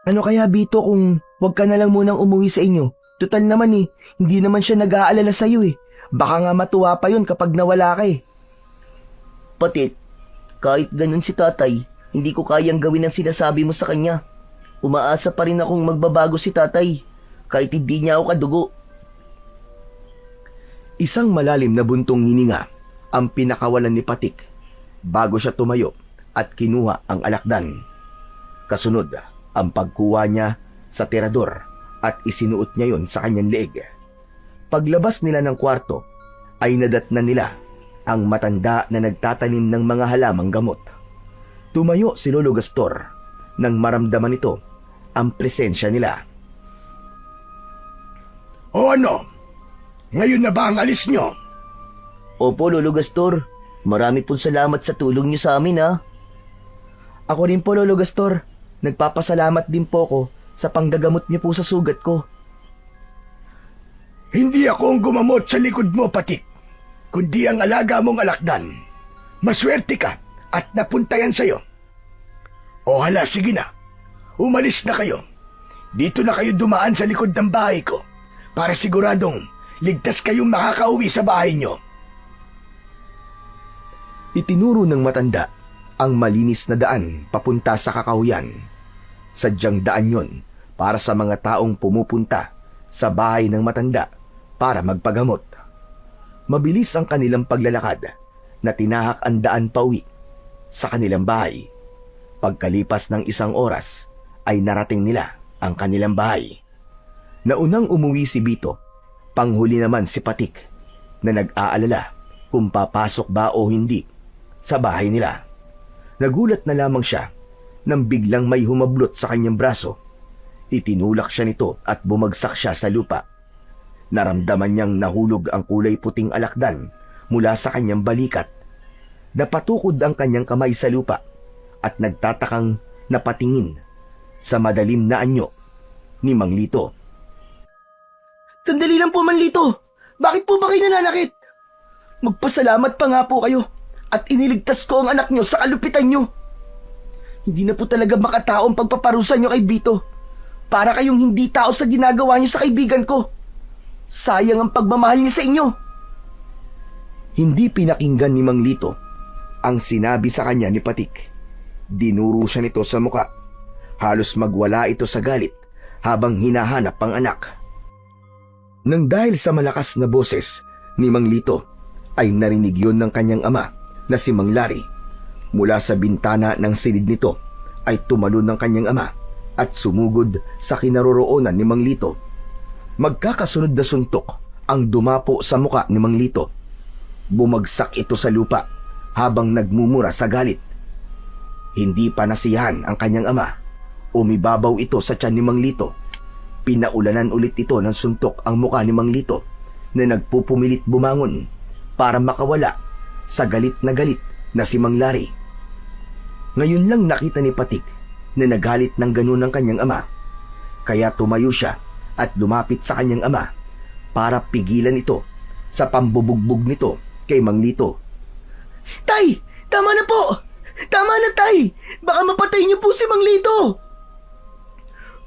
Ano kaya, Bito, kung wag ka na lang munang umuwi sa inyo? Total naman hindi naman siya nag-aalala sa'yo Baka nga matuwa pa yun kapag nawala ka Patit, kahit ganun si tatay, hindi ko kayang gawin ang sinasabi mo sa kanya. Umaasa pa rin akong magbabago si tatay, kahit hindi niya ako kadugo. Isang malalim na buntong hininga ang pinakawalan ni Patik bago siya tumayo at kinuha ang alakdan. Kasunod ang pagkuha niya sa tirador at isinuot niya yon sa kanyang leeg. Paglabas nila ng kwarto ay nadatnan nila ang matanda na nagtatanim ng mga halamang gamot. Tumayo si Lolo Gastor nang maramdaman nito ang presensya nila. O ano? Ngayon na ba ang alis nyo? Opo, Lolo Gastor. Marami pong salamat sa tulong niyo sa amin, ha? Ako rin po, Lolo Gastor. Nagpapasalamat din po ako sa panggagamot niyo po sa sugat ko. Hindi ako ang gumamot sa likod mo, Patik, kundi ang alaga mong alakdan. Maswerte ka at napunta yan sa'yo. O hala, sige na. Umalis na kayo. Dito na kayo dumaan sa likod ng bahay ko para siguradong ligtas kayong makakauwi sa bahay nyo. Itinuro ng matanda ang malinis na daan papunta sa kakahuyan. Sadyang daan yon para sa mga taong pumupunta sa bahay ng matanda para magpagamot. Mabilis ang kanilang paglalakad na tinahak ang daan pauwi sa kanilang bahay. Pagkalipas ng isang oras ay narating nila ang kanilang bahay. Naunang umuwi si Bito, panghuli naman si Patik na nag-aalala kung papasok ba o hindi sa bahay nila. Nagulat na lamang siya nang biglang may humablot sa kanyang braso. Itinulak siya nito at bumagsak siya sa lupa. Naramdaman niyang nahulog ang kulay puting alakdan mula sa kanyang balikat. Napatukod ang kanyang kamay sa lupa at nagtatakang napatingin sa madalim na anyo ni Mang Lito. Sandali lang po, Manlito. Bakit po ba kayo nananakit? Magpasalamat pa nga po kayo at iniligtas ko ang anak nyo sa kalupitan nyo. Hindi na po talaga makatao ang pagpaparusa nyo kay Bito. Para kayong hindi tao sa ginagawa nyo sa kaibigan ko. Sayang ang pagmamahal niya sa inyo. Hindi pinakinggan ni Mang Lito ang sinabi sa kanya ni Patik. Dinuro siya nito sa muka. Halos magwala ito sa galit habang hinahanap ang anak. Nang dahil sa malakas na boses ni Mang Lito, ay narinig yun ng kanyang ama na si Mang Larry. Mula sa bintana ng silid nito ay tumalon ng kanyang ama at sumugod sa kinaroroonan ni Mang Lito. Magkakasunod na suntok ang dumapo sa muka ni Mang Lito. Bumagsak ito sa lupa habang nagmumura sa galit. Hindi pa nasiyahan ang kanyang ama. Umibabaw ito sa tiyan ni Mang Lito. Pinaulanan ulit ito ng suntok ang muka ni Mang Lito na nagpupumilit bumangon para makawala sa galit na si Mang Lari. Ngayon lang nakita ni Patik na nagalit ng ganun ang kanyang ama. Kaya tumayo siya at lumapit sa kanyang ama para pigilan ito sa pambubugbog nito kay Mang Lito. Tay! Tama na po! Tama na, Tay! Baka mapatay niyo po si Mang Lito!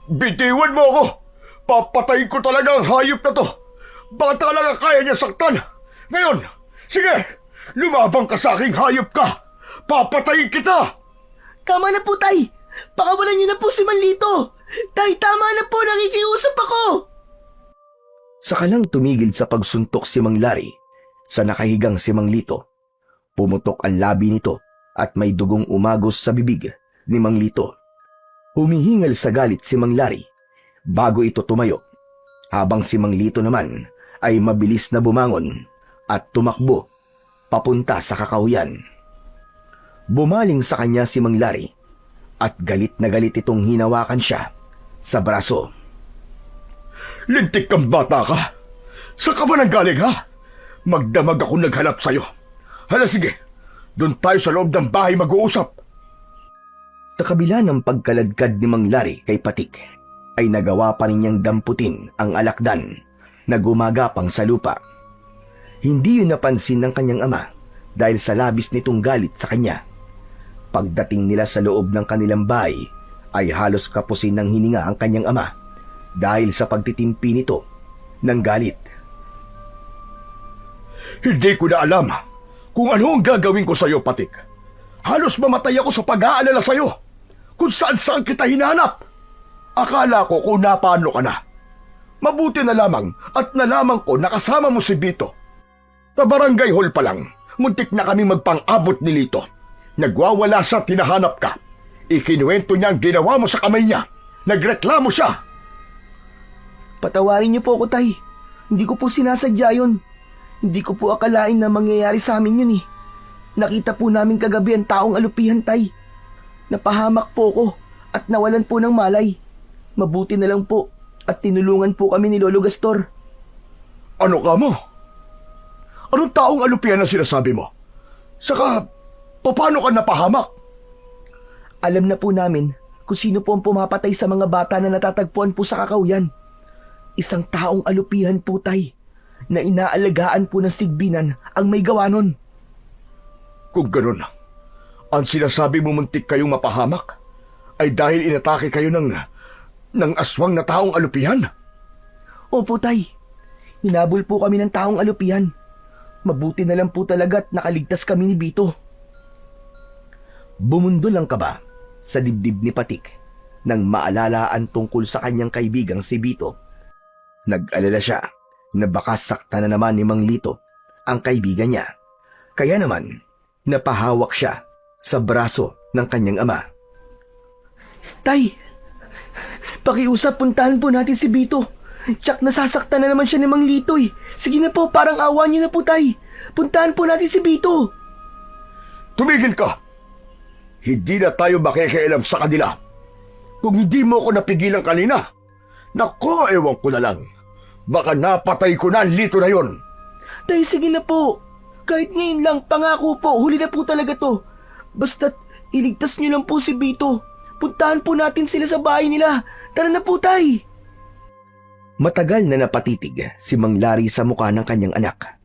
Bitiwan mo ako! Papatayin ko talaga ang hayop na to! Bata lang ang kaya niya saktan! Ngayon, sige! Lumabang ka sa aking hayop ka! Papatayin kita! Tama na po, Tay! Pakawalan niyo na po si Mang Lito! Tay, tama na po! Nakikiusap ako! Saka lang tumigil sa pagsuntok si Mang Lari sa nakahigang si Mang Lito. Pumutok ang labi nito at may dugong umagos sa bibig ni Mang Lito. Humihingal sa galit si Mang Lari bago ito tumayo, habang si Mang Lito naman ay mabilis na bumangon at tumakbo papunta sa kakahuyan. Bumaling sa kanya si Mang Lari at galit na galit itong hinawakan siya sa braso. Lintik kang bata ka! Saan ka ba nanggaling, ha? Magdamag ako naghanap sa'yo. Hala, sige, doon tayo sa loob ng bahay mag-uusap. Sa kabila ng pagkaladkad ni Mang Lari kay Patik, ay nagawa pa rin niyang damputin ang alakdan na gumagapang sa lupa. Hindi yun napansin ng kanyang ama dahil sa labis nitong galit sa kanya. Pagdating nila sa loob ng kanilang bahay, ay halos kapusin ng hininga ang kanyang ama dahil sa pagtitimpi nito ng galit. Hindi ko na alam kung ano ang gagawin ko sa'yo, Patik. Halos mamatay ako sa pag-aalala sa'yo kung saan-saan kita hinanap. Akala ko kung napano ka na. Mabuti na lamang at nalaman ko nakasama mo si Bito. Sa barangay hall pa lang, muntik na kami magpang-abot ni Lito. Nagwawala siya, tinahanap ka. Ikinuwento niya ang ginawa mo sa kamay niya. Nagreklamo siya. Patawarin niyo po ako, Tay. Hindi ko po sinasadya yun. Hindi ko po akalain na mangyayari sa amin yun eh. Nakita po namin kagabi ang taong alupihan, Tay. Napahamak po ko at nawalan po ng malay. Mabuti na lang po at tinulungan po kami ni Lolo Gastor. Ano ka mo? Anong taong alupihan ang sinasabi mo? Saka, paano ka napahamak? Alam na po namin kung sino po ang pumapatay sa mga bata na natatagpuan po sa kakawyan. Isang taong alupihan po, Tay, na inaalagaan po ng sigbinan ang may gawa nun. Kung ganun, ang sinasabi mo muntik kayong mapahamak ay dahil inatake kayo ng aswang na taong alupihan? Opo, Tay. Hinabol po kami ng taong alupihan. Mabuti na lang po talaga at nakaligtas kami ni Bito. Bumundol ang kaba sa dibdib ni Patik nang maalala ang tungkol sa kanyang kaibigang si Bito. Nag-alala siya na baka sakta na naman ni Mang Lito ang kaibigan niya. Kaya naman, napahawak siya sa braso ng kanyang ama. Tay, pakiusap, puntahan po natin si Bito. Tsak nasasaktan na naman siya ni Mang Lito eh. Sige na po, parang awa niyo na po, Tay. Puntahan po natin si Bito. Tumigil ka! Hindi na tayo makikialam sa kanila. Kung hindi mo ako napigilan kanina, naku, ewan ko na lang. Baka napatay ko na ang Lito na yon. Tay, sige na po. Kahit ngayon lang, pangako po, huli na po talaga to. Basta't iligtas niyo lang po si Bito. Puntahan po natin sila sa bahay nila. Tara na po, Tay. Matagal na napatitig si Mang Lari sa mukha ng kanyang anak.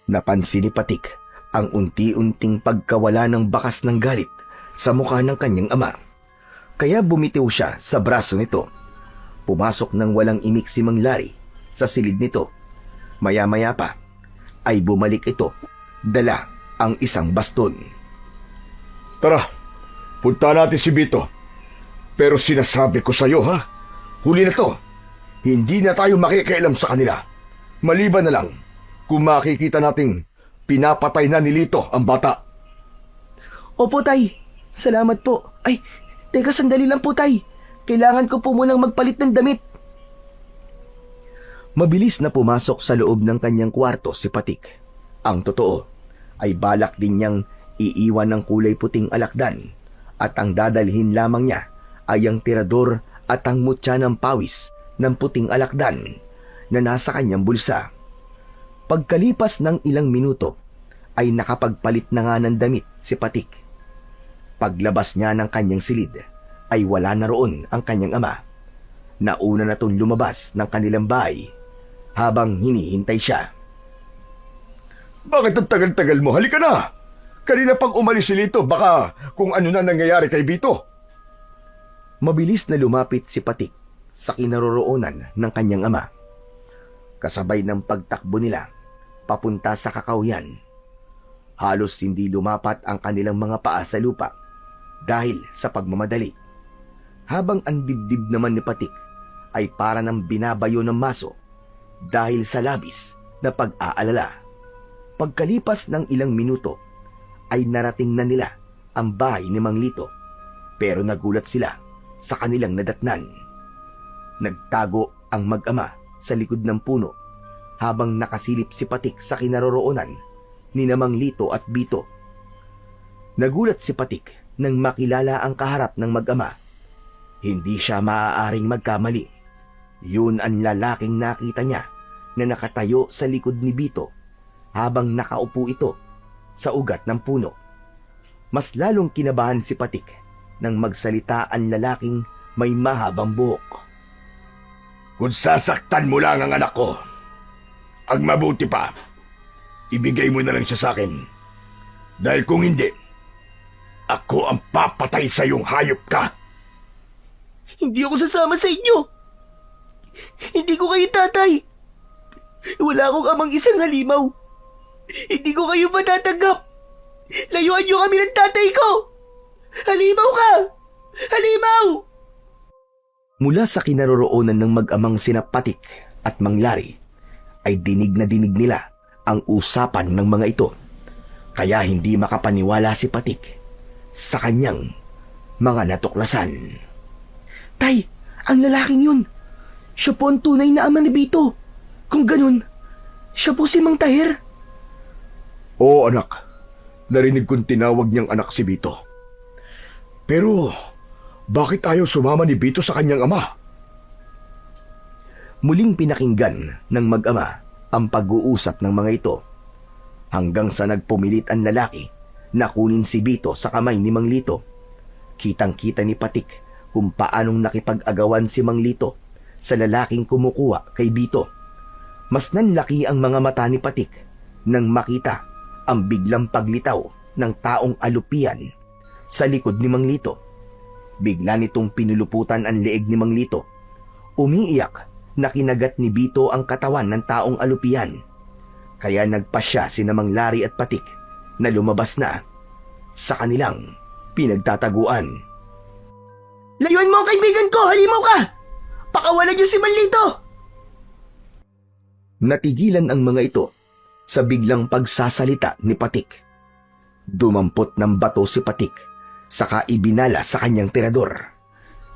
Napansin ni Patik ang unti-unting pagkawala ng bakas ng galit sa mukha ng kanyang ama. Kaya bumitiw siya sa braso nito. Pumasok ng walang imik si Mang Lari sa silid nito. Maya-maya pa ay bumalik ito, dala ang isang baston. Tara, punta natin si Bito. Pero sinasabi ko sa'yo, ha? Huli na to. Hindi na tayo makikialam sa kanila. Maliban na lang kung makikita nating pinapatay na ni Lito ang bata. Opo, Tay. Salamat po. Ay, teka, sandali lang po, Tay. Kailangan ko po munang magpalit ng damit. Mabilis na pumasok sa loob ng kanyang kwarto si Patik. Ang totoo ay balak din niyang iiwan ng kulay puting alakdan at ang dadalhin lamang niya ay ang tirador at ang mutya ng pawis ng puting alakdan na nasa kanyang bulsa. Pagkalipas ng ilang minuto ay nakapagpalit na nga ng damit si Patik. Paglabas niya ng kanyang silid ay wala na roon ang kanyang ama. Nauna na itong lumabas ng kanilang bahay habang hinihintay siya. Bakit ang tagal-tagal mo? Halika na! Kanina pang umalis si Lito, baka kung ano na nangyayari kay Bito. Mabilis na lumapit si Patik sa kinaroroonan ng kanyang ama. Kasabay ng pagtakbo nila papunta sa kakawyan. Halos hindi lumapat ang kanilang mga paa sa lupa dahil sa pagmamadali. Habang ang dibdib naman ni Patik ay para ng binabayo ng maso dahil sa labis na pag-aalala. Pagkalipas ng ilang minuto ay narating na nila ang bahay ni Mang Lito, pero nagulat sila sa kanilang nadatnan. Nagtago ang mag-ama sa likod ng puno habang nakasilip si Patik sa kinaroroonan ni Mang Lito at Bito. Nagulat si Patik nang makilala ang kaharap ng mag-ama. Hindi siya maaaring magkamali. Yun ang lalaking nakita niya na nakatayo sa likod ni Bito habang nakaupo ito sa ugat ng puno. Mas lalong kinabahan si Patik nang magsalita ang lalaking may mahabang buhok. Kung sasaktan mo lang ang anak ko, ang mabuti pa, ibigay mo na lang siya sa akin. Dahil kung hindi, ako ang papatay sa iyong hayop ka. Hindi ako sasama sa inyo. Hindi ko kayo tatay. Wala akong amang isang halimaw. Hindi ko kayo matatanggap. Layuan niyo kami ng tatay ko. Halimaw ka! Halimaw! Mula sa kinaroroonan ng mag-amang sina Patik at Mang Lari ay dinig na dinig nila ang usapan ng mga ito. Kaya hindi makapaniwala si Patik sa kanyang mga natuklasan. Tay, ang lalaking yun. Siya po ang tunay na ama ni Bito. Kung ganun, siya po si Mang Tahir. Oo anak, narinig kong tinawag niyang anak si Bito. Pero bakit ayaw sumama ni Bito sa kanyang ama? Muling pinakinggan ng mag-ama ang pag-uusap ng mga ito hanggang sa nagpumilit ang lalaki na kunin si Bito sa kamay ni Mang Lito. Kitang-kita ni Patik kung paanong nakipag-agawan si Mang Lito sa lalaking kumukuha kay Bito. Mas nanlaki ang mga mata ni Patik nang makita ang biglang paglitaw ng taong alupian sa likod ni Mang Lito. Bigla nitong pinuluputan ang leeg ni Mang Lito. Umiiyak na kinagat ni Bito ang katawan ng taong alupian. Kaya nagpasya si Mang Lari at Patik na lumabas na sa kanilang pinagtataguan. Layuan mo ang kaibigan ko! Halimaw ka! Pakawalan niyo si Manlito! Natigilan ang mga ito sa biglang pagsasalita ni Patik. Dumampot ng bato si Patik, saka ibinala sa kanyang tirador.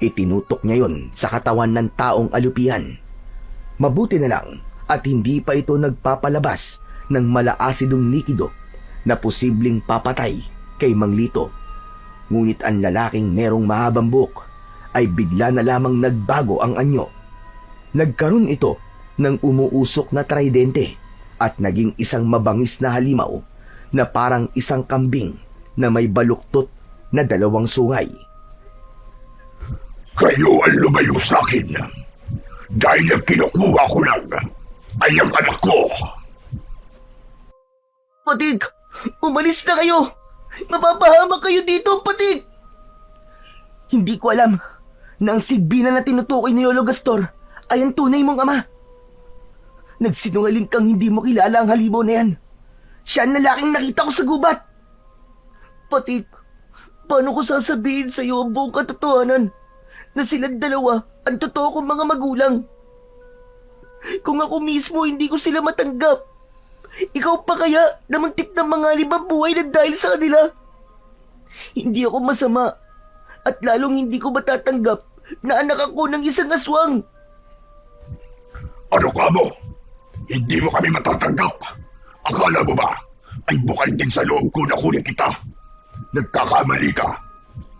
Itinutok niya yon sa katawan ng taong alupian. Mabuti na lang at hindi pa ito nagpapalabas ng malaasidong likido na posibleng papatay kay Mang Lito. Ngunit ang lalaking merong mahabang buhok ay bigla na lamang nagbago ang anyo. Nagkaroon ito ng umuusok na tridente at naging isang mabangis na halimaw na parang isang kambing na may baluktot na 2 sungay. Kayo ang lumayo sa akin dahil ang kinukuha ko lang ay ang anak ko. Patik! Umalis na kayo! Mapapahamak kayo dito, Patik! Hindi ko alam na ang sigbina na tinutukoy ni Lolo Gastor ay ang tunay mong ama. Nagsinungaling kang hindi mo kilala ang halimaw na yan. Siya ang lalaking nakita ko sa gubat. Patik, paano ko sasabihin sa iyo ang buong katotohanan na silang dalawa ang totoo kong mga magulang? Kung ako mismo hindi ko sila matanggap, ikaw pa kaya na muntik ng mga limang buhay na dahil sa kanila? Hindi ako masama. At lalong hindi ko matatanggap na anak ako ng isang aswang. Ano ka mo? Hindi mo kami matatanggap. Akala mo ba ay bukal din sa loob ko na kunin kita? Nagkakamali ka.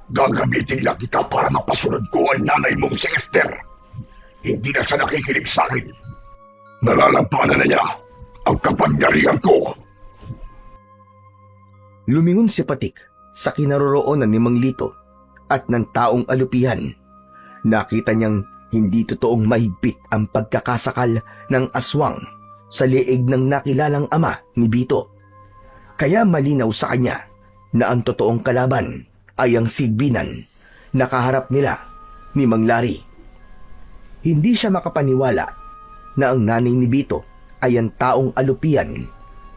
Gagamitin lang kita para mapasunod ko ang nanay mong si Esther. Hindi na siya nakikinig sa akin. Nalalampanan na niya ang kapangyarihan ko. Lumingon si Patik sa kinaroroonan ni Mang Lito at ng taong alupihan. Nakita niyang hindi totoong mahigpit ang pagkakasakal ng aswang sa leeg ng nakilalang ama ni Bito. Kaya malinaw sa kanya na ang totoong kalaban ay ang sigbinan na kaharap nila ni Mang Lari. Hindi siya makapaniwala na ang nanay ni Bito ay ang taong alupian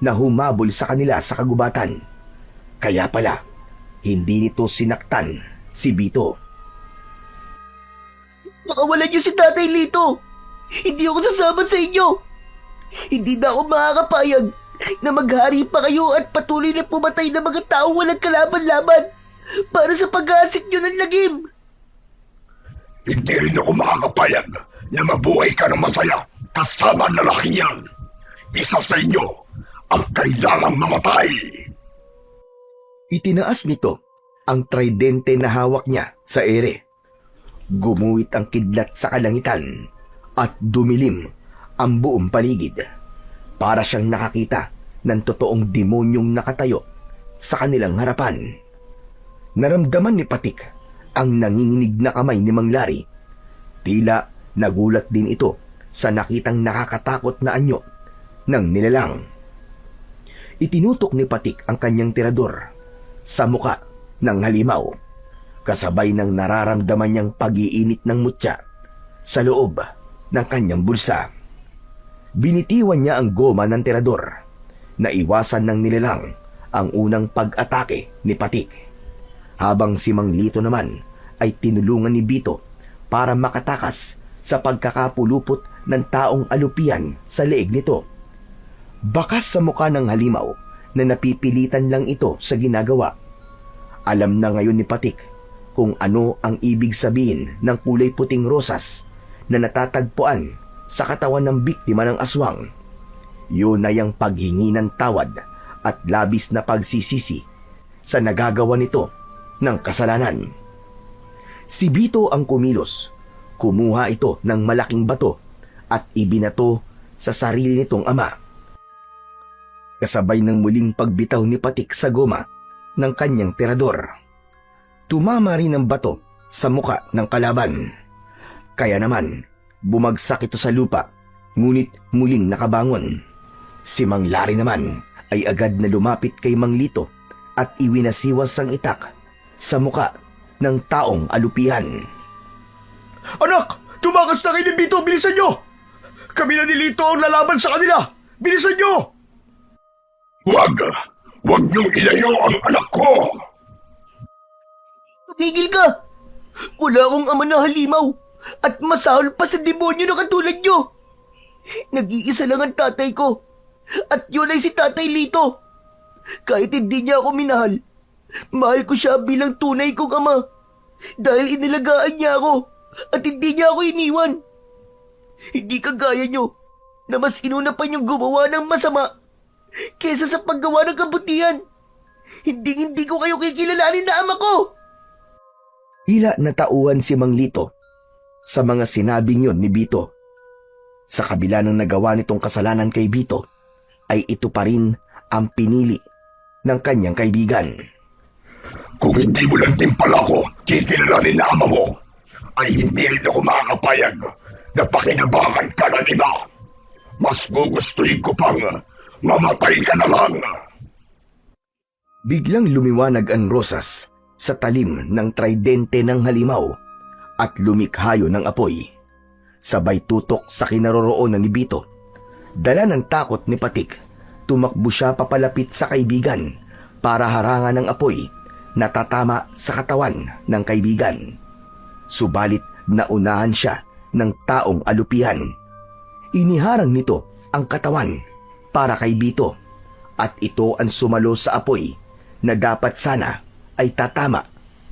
na humabol sa kanila sa kagubatan. Kaya pala, hindi nito sinaktan si Bito. Makawalan niyo si Tatay Lito. Hindi ako sasabot sa inyo. Hindi na ako makakapayag na maghari pa kayo at patuloy na pumatay ng mga taong walang kalaban-laban para sa pag-aasik niyo ng lagim. Hindi rin ako makakapayag na mabuhay ka ng masaya kasama ang lalaking yan. Isa sa inyo ang kailangang mamatay. Itinaas nito ang tridente na hawak niya sa ere. Gumuhit ang kidlat sa kalangitan at dumilim ang buong paligid. Para siyang nakakita ng totoong demonyong nakatayo sa kanilang harapan. Naramdaman ni Patik ang nanginginig na kamay ni Mang Lari. Tila nagulat din ito sa nakitang nakakatakot na anyo ng nilalang. Itinutok ni Patik ang kanyang tirador sa muka ng halimaw, kasabay ng nararamdaman niyang pag-iinit ng mutya sa loob ng kanyang bulsa. Binitiwan niya ang goma ng tirador. Naiwasan ng nilalang ang unang pag-atake ni Patik. Habang si Mang Lito naman ay tinulungan ni Bito para makatakas sa pagkakapulupot ng taong alupian sa leeg nito. Bakas sa muka ng halimaw na napipilitan lang ito sa ginagawa. Alam na ngayon ni Patik kung ano ang ibig sabihin ng kulay puting rosas na natatagpuan sa katawan ng biktima ng aswang. Yun ay ang paghingi ng tawad at labis na pagsisisi sa nagagawa nito ng kasalanan. Si Bito ang kumilos. Kumuha ito ng malaking bato at ibinato sa sarili nitong ama. Kasabay ng muling pagbitaw ni Patik sa goma ng kanyang tirador. Tumama rin ang bato sa muka ng kalaban. Kaya naman, bumagsak ito sa lupa, ngunit muling nakabangon. Si Mang Lari naman ay agad na lumapit kay Mang Lito at iwinasiwas ang itak sa muka ng taong alupihan. Anak! Tumakas na kayo ni Bito! Bilisan nyo! Kami na ni Lito ang lalaban sa kanila! Bilisan nyo! Huwag! Huwag niyong ilayo ang anak ko! Tumigil ka! Wala akong ama na halimaw at masahol pa sa demonyo na katulad nyo. Nag-iisa lang ang tatay ko at yun ay si Tatay Lito. Kahit hindi niya ako minahal, mahal ko siya bilang tunay kong ama dahil inilagaan niya ako at hindi niya ako iniwan. Hindi kagaya nyo na mas inuna pa niyong gumawa ng masama kesa sa paggawa ng kabutihan. Hindi ko kayo kikilalanin na ama ko. Tila natauhan si Mang Lito sa mga sinabing yon ni Bito. Sa kabila ng nagawa nitong kasalanan kay Bito, ay ito pa rin ang pinili ng kanyang kaibigan. Kung hindi mo lang din pala ako kikilalanin na ama mo, ay hindi rin ako makakapayag na pakinabangan ka ng iba. Mas gugustuhin ko pang mamatay ka na lang. Biglang lumiwanag ang rosas sa talim ng tridente ng halimaw at lumikhayo ng apoy. Sabay tutok sa kinaroroonan ni Bito. Dala ng takot ni Patik, tumakbo siya papalapit sa kaibigan para harangan ng apoy na tatama sa katawan ng kaibigan. Subalit naunahan siya ng taong alupihan. Iniharang nito ang katawan para kay Bito at ito ang sumalo sa apoy na dapat sana ay tatama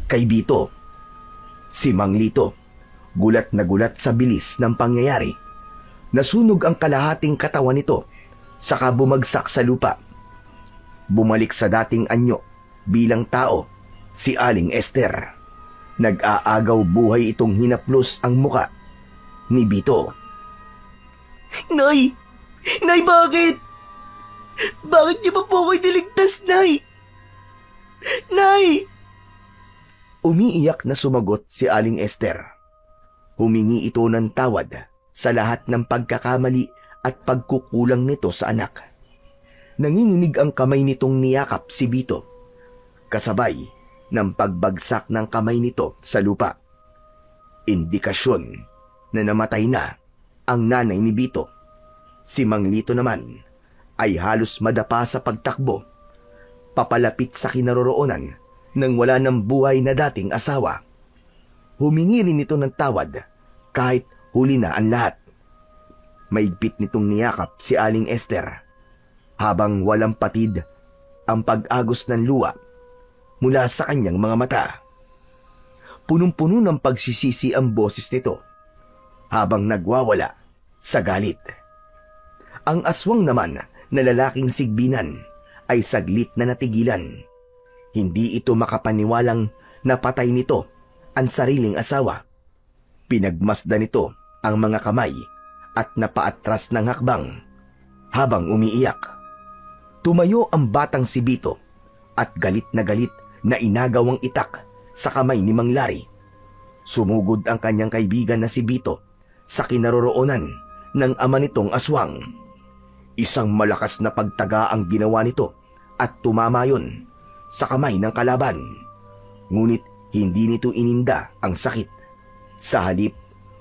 kay Bito. Si Mang Lito, gulat na gulat sa bilis ng pangyayari. Nasunog ang kalahating katawan nito, saka bumagsak sa lupa. Bumalik sa dating anyo bilang tao si Aling Esther. Nag-aagaw buhay itong hinaplos ang muka ni Bito. Nay! Nay, bakit? Bakit niyo pa po ako'y niligtas, Nay? Nay! Umiiyak na sumagot si Aling Esther. Humingi ito ng tawad sa lahat ng pagkakamali at pagkukulang nito sa anak. Nanginginig ang kamay nitong niyakap si Bito, kasabay ng pagbagsak ng kamay nito sa lupa. Indikasyon na namatay na ang nanay ni Bito. Si Mang Lito naman ay halos madapa sa pagtakbo, papalapit sa kinaroroonan ng wala ng buhay na dating asawa. Humingi rin ito ng tawad kahit huli na ang lahat. Maigpit nitong niyakap si Aling Esther habang walang patid ang pag-agos ng luha mula sa kanyang mga mata. Punong-puno ng pagsisisi ang boses nito habang nagwawala sa galit. Ang aswang naman na lalaking sigbinan ay saglit na natigilan. Hindi ito makapaniwalang napatay nito ang sariling asawa. Pinagmasdan nito ang mga kamay at napaatras ng hakbang habang umiiyak. Tumayo ang batang si Bito at galit na inagaw ang itak sa kamay ni Mang Lari. Sumugod ang kanyang kaibigan na si Bito sa kinaroroonan ng ama nitong aswang. Isang malakas na pagtaga ang ginawa nito at tumama yun sa kamay ng kalaban. Ngunit hindi nito ininda ang sakit. Sa halip,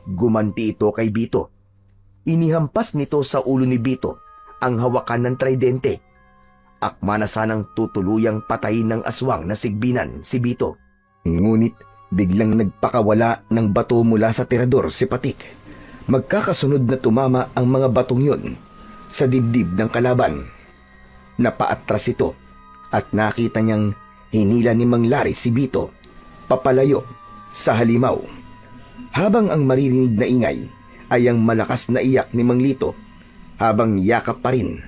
gumanti ito kay Bito. Inihampas nito sa ulo ni Bito ang hawakan ng tridente. Akma na sanang tutuluyang patayin ng aswang na sigbinan si Bito. Ngunit biglang nagpakawala ng bato mula sa tirador si Patik. Magkakasunod na tumama ang mga batong yun sa dibdib ng kalaban. Napaatras ito at nakita niyang hinila ni Mang Lari si Bito papalayo sa halimaw. Habang ang maririnig na ingay ay ang malakas na iyak ni Mang Lito habang yakap pa rin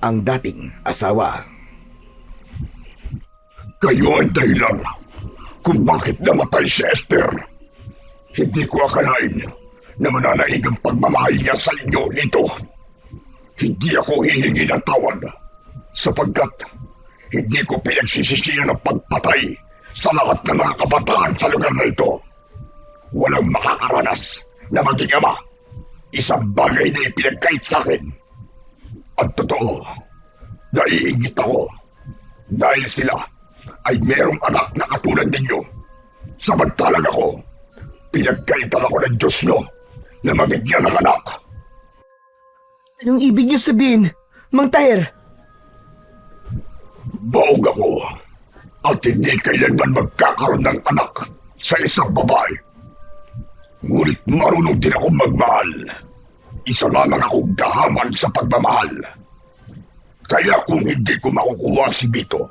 ang dating asawa. Kayo ang dahilan kung bakit namatay si Esther. Hindi ko akalain na mananaig ang pagmamahal niya sa inyo nito. Hindi ako hihingi ng tawad sapagkat hindi ko pinagsisisihan ang pagpatay sa lahat ng mga kabataan sa lugar na ito. Walang makakaranas na maging ama. Isang bagay na ipinagkait sa akin. Ang totoo, naiingit ako dahil sila ay merong anak na katulad ninyo. Samantalang ako, pinagkaitan ako ng Diyos nyo na mabigyan ng anak. Anong ibig niyo sabihin, Mang Taher? Baog ako at hindi kailanman magkakaroon ng anak sa isang babae. Ngunit marunong din akong magmahal. Isa lamang akong gahaman sa pagmamahal. Kaya kung hindi ko makukuha si Bito,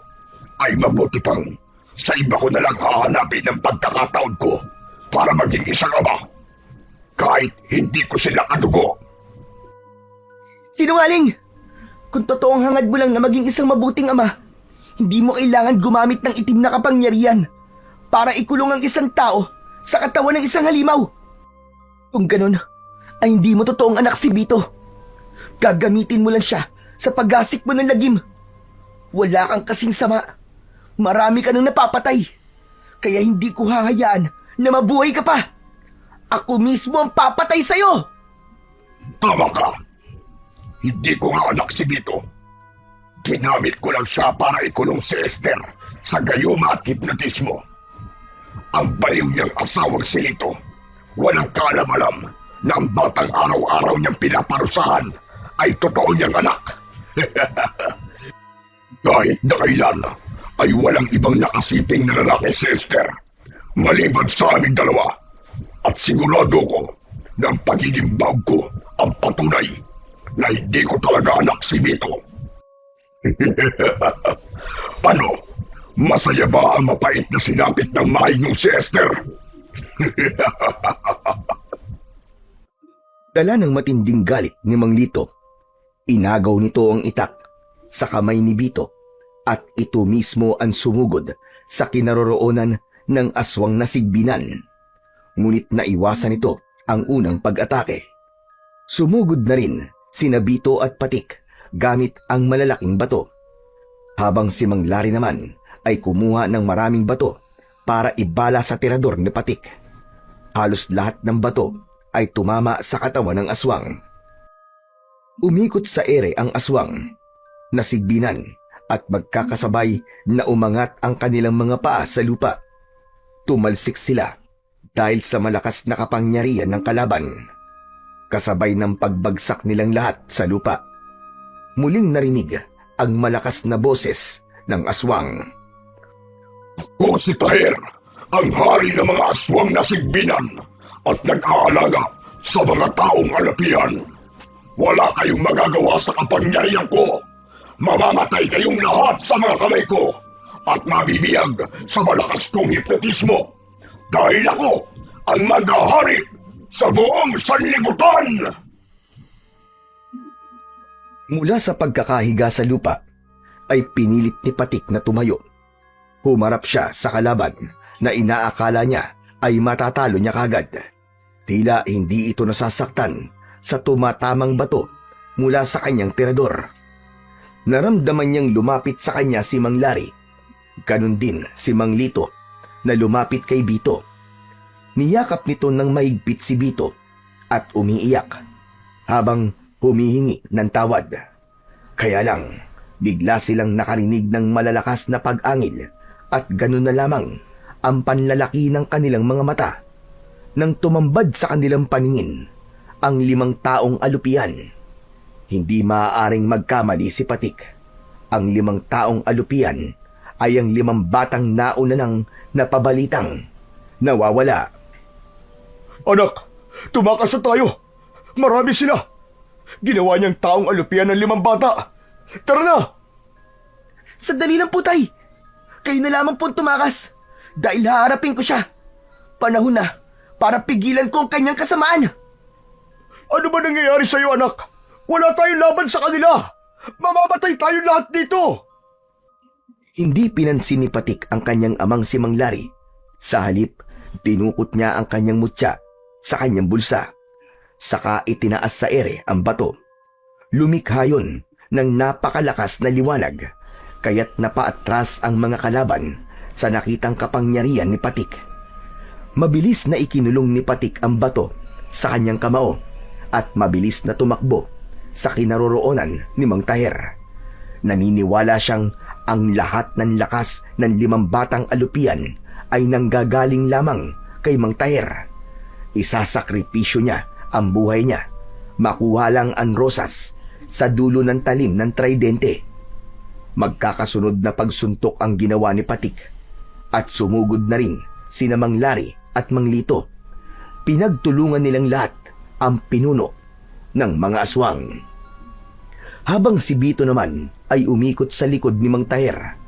ay mabuti pang sa iba ko na lang hahanapin ang pagkakataon ko para maging isang ama. Kahit hindi ko sila kadugo. Sinungaling! Kung totoong hangad mo lang na maging isang mabuting ama, hindi mo kailangan gumamit ng itim na kapangyarihan para ikulong ang isang tao sa katawan ng isang halimaw. Kung ganun, ay hindi mo totoong anak si Bito. Gagamitin mo lang siya sa paggasik mo ng lagim. Wala kang kasing sama. Marami ka nang napapatay. Kaya hindi ko hahayaan na mabuhay ka pa. Ako mismo ang papatay sa'yo! Tama ka. Hindi ko nga anak si Bito. Ginamit ko lang siya para ikulong si Esther sa gayuma at hipnotismo. Ang baliw niyang asawang si Lito, walang kaalam-alam na ang batang araw-araw niyang pinaparusahan ay totoo niyang anak. Kahit na kailan ay walang ibang nakasiping na lalaki si Esther maliban sa aming dalawa. At sigurado ko na ang pagiging bawg ko ang patunay na hindi ko talaga anak si Bito. Ano? Masaya ba ang mapait na sinapit ng maingong si Esther? Dala ng matinding galit ni Mang Lito. Inagaw nito ang itak sa kamay ni Bito at ito mismo ang sumugod sa kinaroroonan ng aswang na sigbinan. Ngunit naiwasan nito ang unang pag-atake. Sumugod na rin sina Bito at Patik gamit ang malalaking bato. Habang si Mang Lari naman ay kumuha ng maraming bato para ibala sa tirador ni Patik. Halos lahat ng bato ay tumama sa katawan ng aswang. Umikot sa ere ang aswang, nasigbinan at magkakasabay na umangat ang kanilang mga paa sa lupa. Tumalsik sila dahil sa malakas na kapangyarihan ng kalaban. Kasabay ng pagbagsak nilang lahat sa lupa. Muling narinig ang malakas na boses ng aswang. Ako si Taher, ang hari ng mga aswang na sigbinan at nag-aalaga sa mga taong alapian. Wala kayong magagawa sa kapangyarihan ko. Mamamatay kayong lahat sa mga kamay ko at mabibiyag sa malakas kong hipnotismo. Dahil ako ang maghahari sa buong sanlibutan! Mula sa pagkakahiga sa lupa, ay pinilit ni Patik na tumayo. Humarap siya sa kalaban na inaakala niya ay matatalo niya kagad. Tila hindi ito nasasaktan sa tumatamang bato mula sa kanyang tirador. Naramdaman niyang lumapit sa kanya si Mang Lari. Ganon din si Mang Lito na lumapit kay Bito. Niyakap nito ng mahigpit si Bito at umiiyak habang humihingi ng tawad. Kaya lang, bigla silang nakarinig ng malalakas na pag-angil at ganun na lamang ang panlalaki ng kanilang mga mata. Nang tumambad sa kanilang paningin, ang 5 taong alupian. Hindi maaaring magkamali si Patik. Ang 5 taong alupian ay ang 5 batang nauna nang napabalitang nawawala. Anak, tumakas na tayo. Marami sila. Ginawa niyang taong alupian ng 5 bata. Tara na! Sandali lang po, tay. Kayo na lamang po tumakas. Dahil haharapin ko siya. Panahon na para pigilan ko ang kanyang kasamaan. Ano ba nangyayari sa'yo, anak? Wala tayong laban sa kanila. Mamamatay tayo lahat dito. Hindi pinansin ni Patik ang kanyang amang si Mang Lari. Sa halip, tinukot niya ang kanyang mutya sa kanyang bulsa. Saka itinaas sa ere ang bato. Lumikha yun ng napakalakas na liwanag, kaya't napaatras ang mga kalaban sa nakitang kapangyarihan ni Patik. Mabilis na ikinulong ni Patik ang bato sa kanyang kamao at mabilis na tumakbo sa kinaroroonan ni Mang Taher. Naniniwala siyang ang lahat ng lakas ng 5 batang alupian ay nanggagaling lamang kay Mang Taher. Isasakripisyo niya ang buhay niya, makuha lang ang rosas sa dulo ng talim ng tridente. Magkakasunod na pagsuntok ang ginawa ni Patik at sumugod na rin sina Mang Lari at Mang Lito. Pinagtulungan nilang lahat ang pinuno ng mga aswang. Habang si Bito naman ay umikot sa likod ni Mang Taher,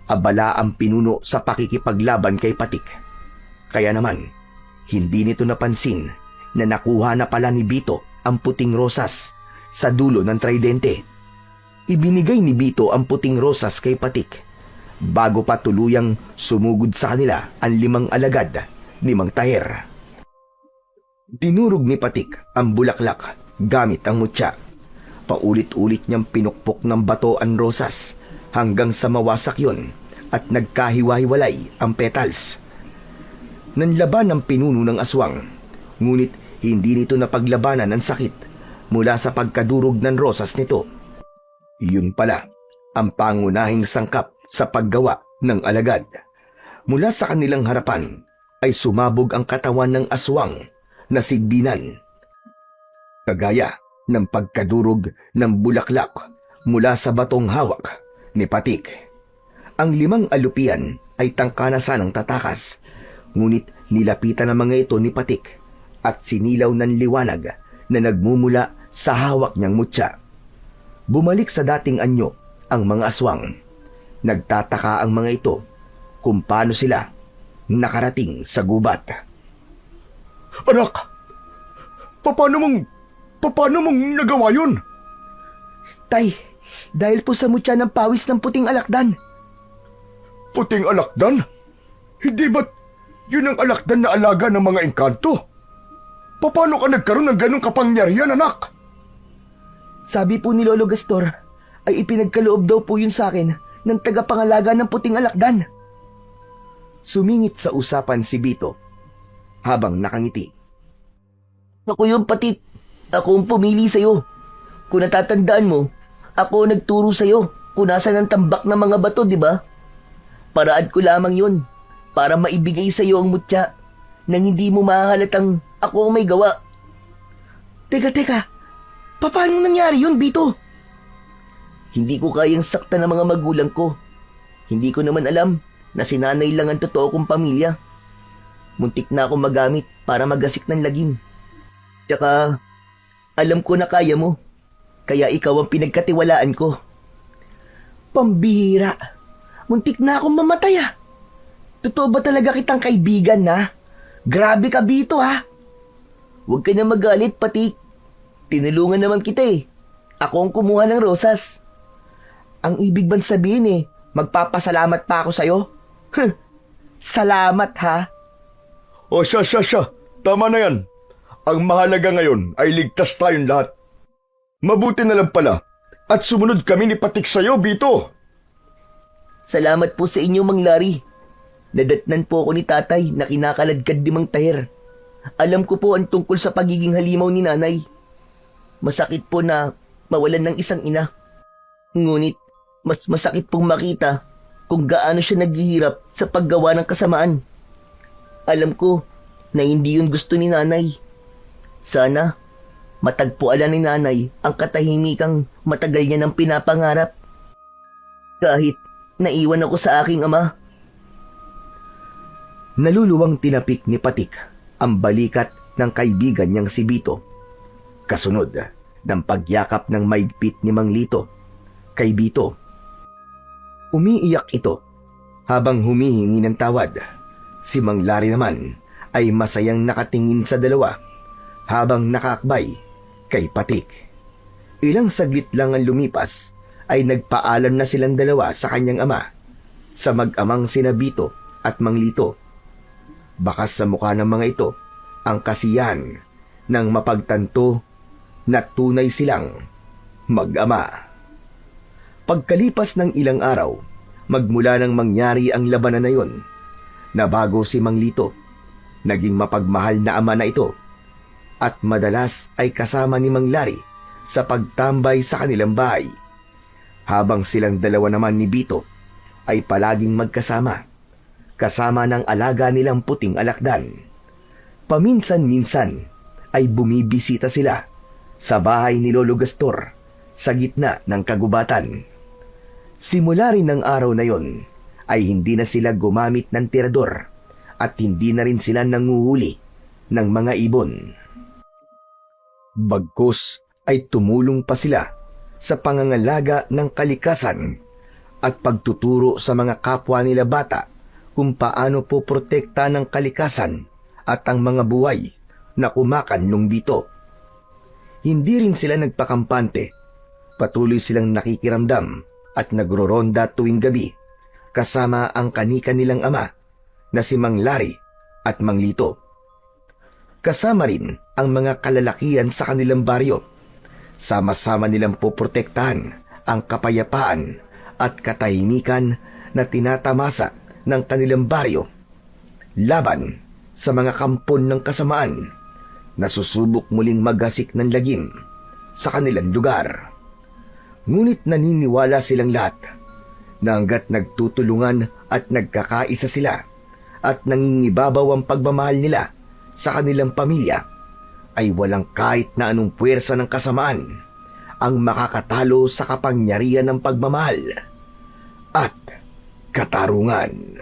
abala ang pinuno sa pakikipaglaban kay Patik. Kaya naman, hindi nito napansin na nakuha na pala ni Bito ang puting rosas sa dulo ng tridente. Ibinigay ni Bito ang puting rosas kay Patik bago pa tuluyang sumugod sa kanila ang 5 alagad ni Mang Taher. Dinurog ni Patik ang bulaklak gamit ang mutya. Paulit-ulit niyang pinukpok ng bato ang rosas hanggang sa mawasak yon at nagkahiwa-hiwalay ang petals. Nanlaban ang pinuno ng aswang, ngunit hindi nito napaglabanan ang sakit mula sa pagkadurog ng rosas nito. Iyon pala ang pangunahing sangkap sa paggawa ng alagad. Mula sa kanilang harapan ay sumabog ang katawan ng aswang na sigbinan. Kagaya ng pagkadurog ng bulaklak mula sa batong hawak ni Patik. Ang 5 alupian ay tangkanasan ng tatakas, ngunit nilapitan ng mga ito ni Patik at sinilaw ng liwanag na nagmumula sa hawak niyang mutya. Bumalik sa dating anyo ang mga aswang. Nagtataka ang mga ito kung paano sila nakarating sa gubat. Anak, paano mong nagawa yun? Tay, dahil po sa mutya ng pawis ng puting alakdan. Puting alakdan? Hindi ba't yun ang alakdan na alaga ng mga engkanto? Paano ka nagkaroon ng ganong kapangyarihan, anak? Sabi po ni Lolo Gastor, ay ipinagkaloob daw po yun sa akin ng tagapangalaga ng puting alakdan. Sumingit sa usapan si Bito habang nakangiti. Ako yung Patik. Ako ang pumili sa'yo. Kung natatandaan mo, ako nagturo sa'yo kung nasan ang tambak ng mga bato, di ba? Paraan ko lamang yun para maibigay sa'yo ang mutya nang hindi mo mahahalatang ako ang may gawa. Teka, paano nangyari yun, Bito? Hindi ko kayang sakta ng mga magulang ko. Hindi ko naman alam na si nanay lang ang totoo kong pamilya. Muntik na akong magamit para magasik ng lagim. Tsaka, alam ko na kaya mo. Kaya ikaw ang pinagkatiwalaan ko. Pambihira. Muntik na akong mamatay ah. Totoo ba talaga kitang kaibigan na? Grabe ka, Bito ha. Huwag ka na magalit, Patik. Tinulungan naman kita eh. Ako ang kumuha ng rosas. Ang ibig bang sabihin magpapasalamat pa ako sa'yo? Salamat ha. O siya. Tama na yan. Ang mahalaga ngayon ay ligtas tayong lahat. Mabuti na lang pala at sumunod kami ni Patik sa'yo, Bito. Salamat po sa inyo, Mang Larry. Nadatnan po ako ni tatay na kinakaladkad ni Mang Taher. Alam ko po ang tungkol sa pagiging halimaw ni nanay. Masakit po na mawalan ng isang ina. Ngunit, mas masakit pong makita kung gaano siya naghihirap sa paggawa ng kasamaan. Alam ko na hindi yun gusto ni nanay. Sana, matagpuan ni nanay ang katahimikang matagal niya ng pinapangarap. Kahit naiwan ako sa aking ama. Naluluwang tinapik ni Patik ang balikat ng kaibigan niyang si Bito. Kasunod ng pagyakap ng maigpit ni Mang Lito kay Bito. Umiiyak ito habang humihingi ng tawad. Si Mang Larry naman ay masayang nakatingin sa dalawa habang nakaakbay kay Patik. Ilang saglit lang ang lumipas ay nagpaalam na silang dalawa sa kanyang ama, sa mag-amang sina Bito at Mang Lito. Bakas sa mukha ng mga ito ang kasiyahan ng mapagtanto na tunay silang mag-ama. Pagkalipas ng ilang araw, magmula nang mangyari ang labanan na yon, nabago si Mang Lito. Naging mapagmahal na ama na ito at madalas ay kasama ni Mang Larry sa pagtambay sa kanilang bahay. Habang silang dalawa naman ni Bito ay palaging magkasama, kasama ng alaga nilang puting alakdan. Paminsan-minsan ay bumibisita sila sa bahay ni Lolo Gastor sa gitna ng kagubatan. Simula rin ng araw na yon ay hindi na sila gumamit ng tirador at hindi na rin sila nanguhuli ng mga ibon. Bagkus ay tumulong pa sila sa pangangalaga ng kalikasan at pagtuturo sa mga kapwa nila bata kung paano poprotekta ng kalikasan at ang mga buhay na kumakanlong dito. Hindi rin sila nagpakampante. Patuloy silang nakikiramdam at nagroronda tuwing gabi kasama ang kanika nilang ama na si Mang Larry at Mang Lito. Kasama rin ang mga kalalakihan sa kanilang baryo. Sama-sama nilang poprotektahan ang kapayapaan at katahimikan na tinatamasa ng kanilang baryo laban sa mga kampon ng kasamaan na susubok muling maghasik ng lagim sa kanilang lugar. Ngunit naniniwala silang lahat na hanggat nagtutulungan at nagkakaisa sila at nangingibabaw ang pagmamahal nila sa kanilang pamilya, ay walang kahit na anong puwersa ng kasamaan ang makakatalo sa kapangyarihan ng pagmamahal at katarungan.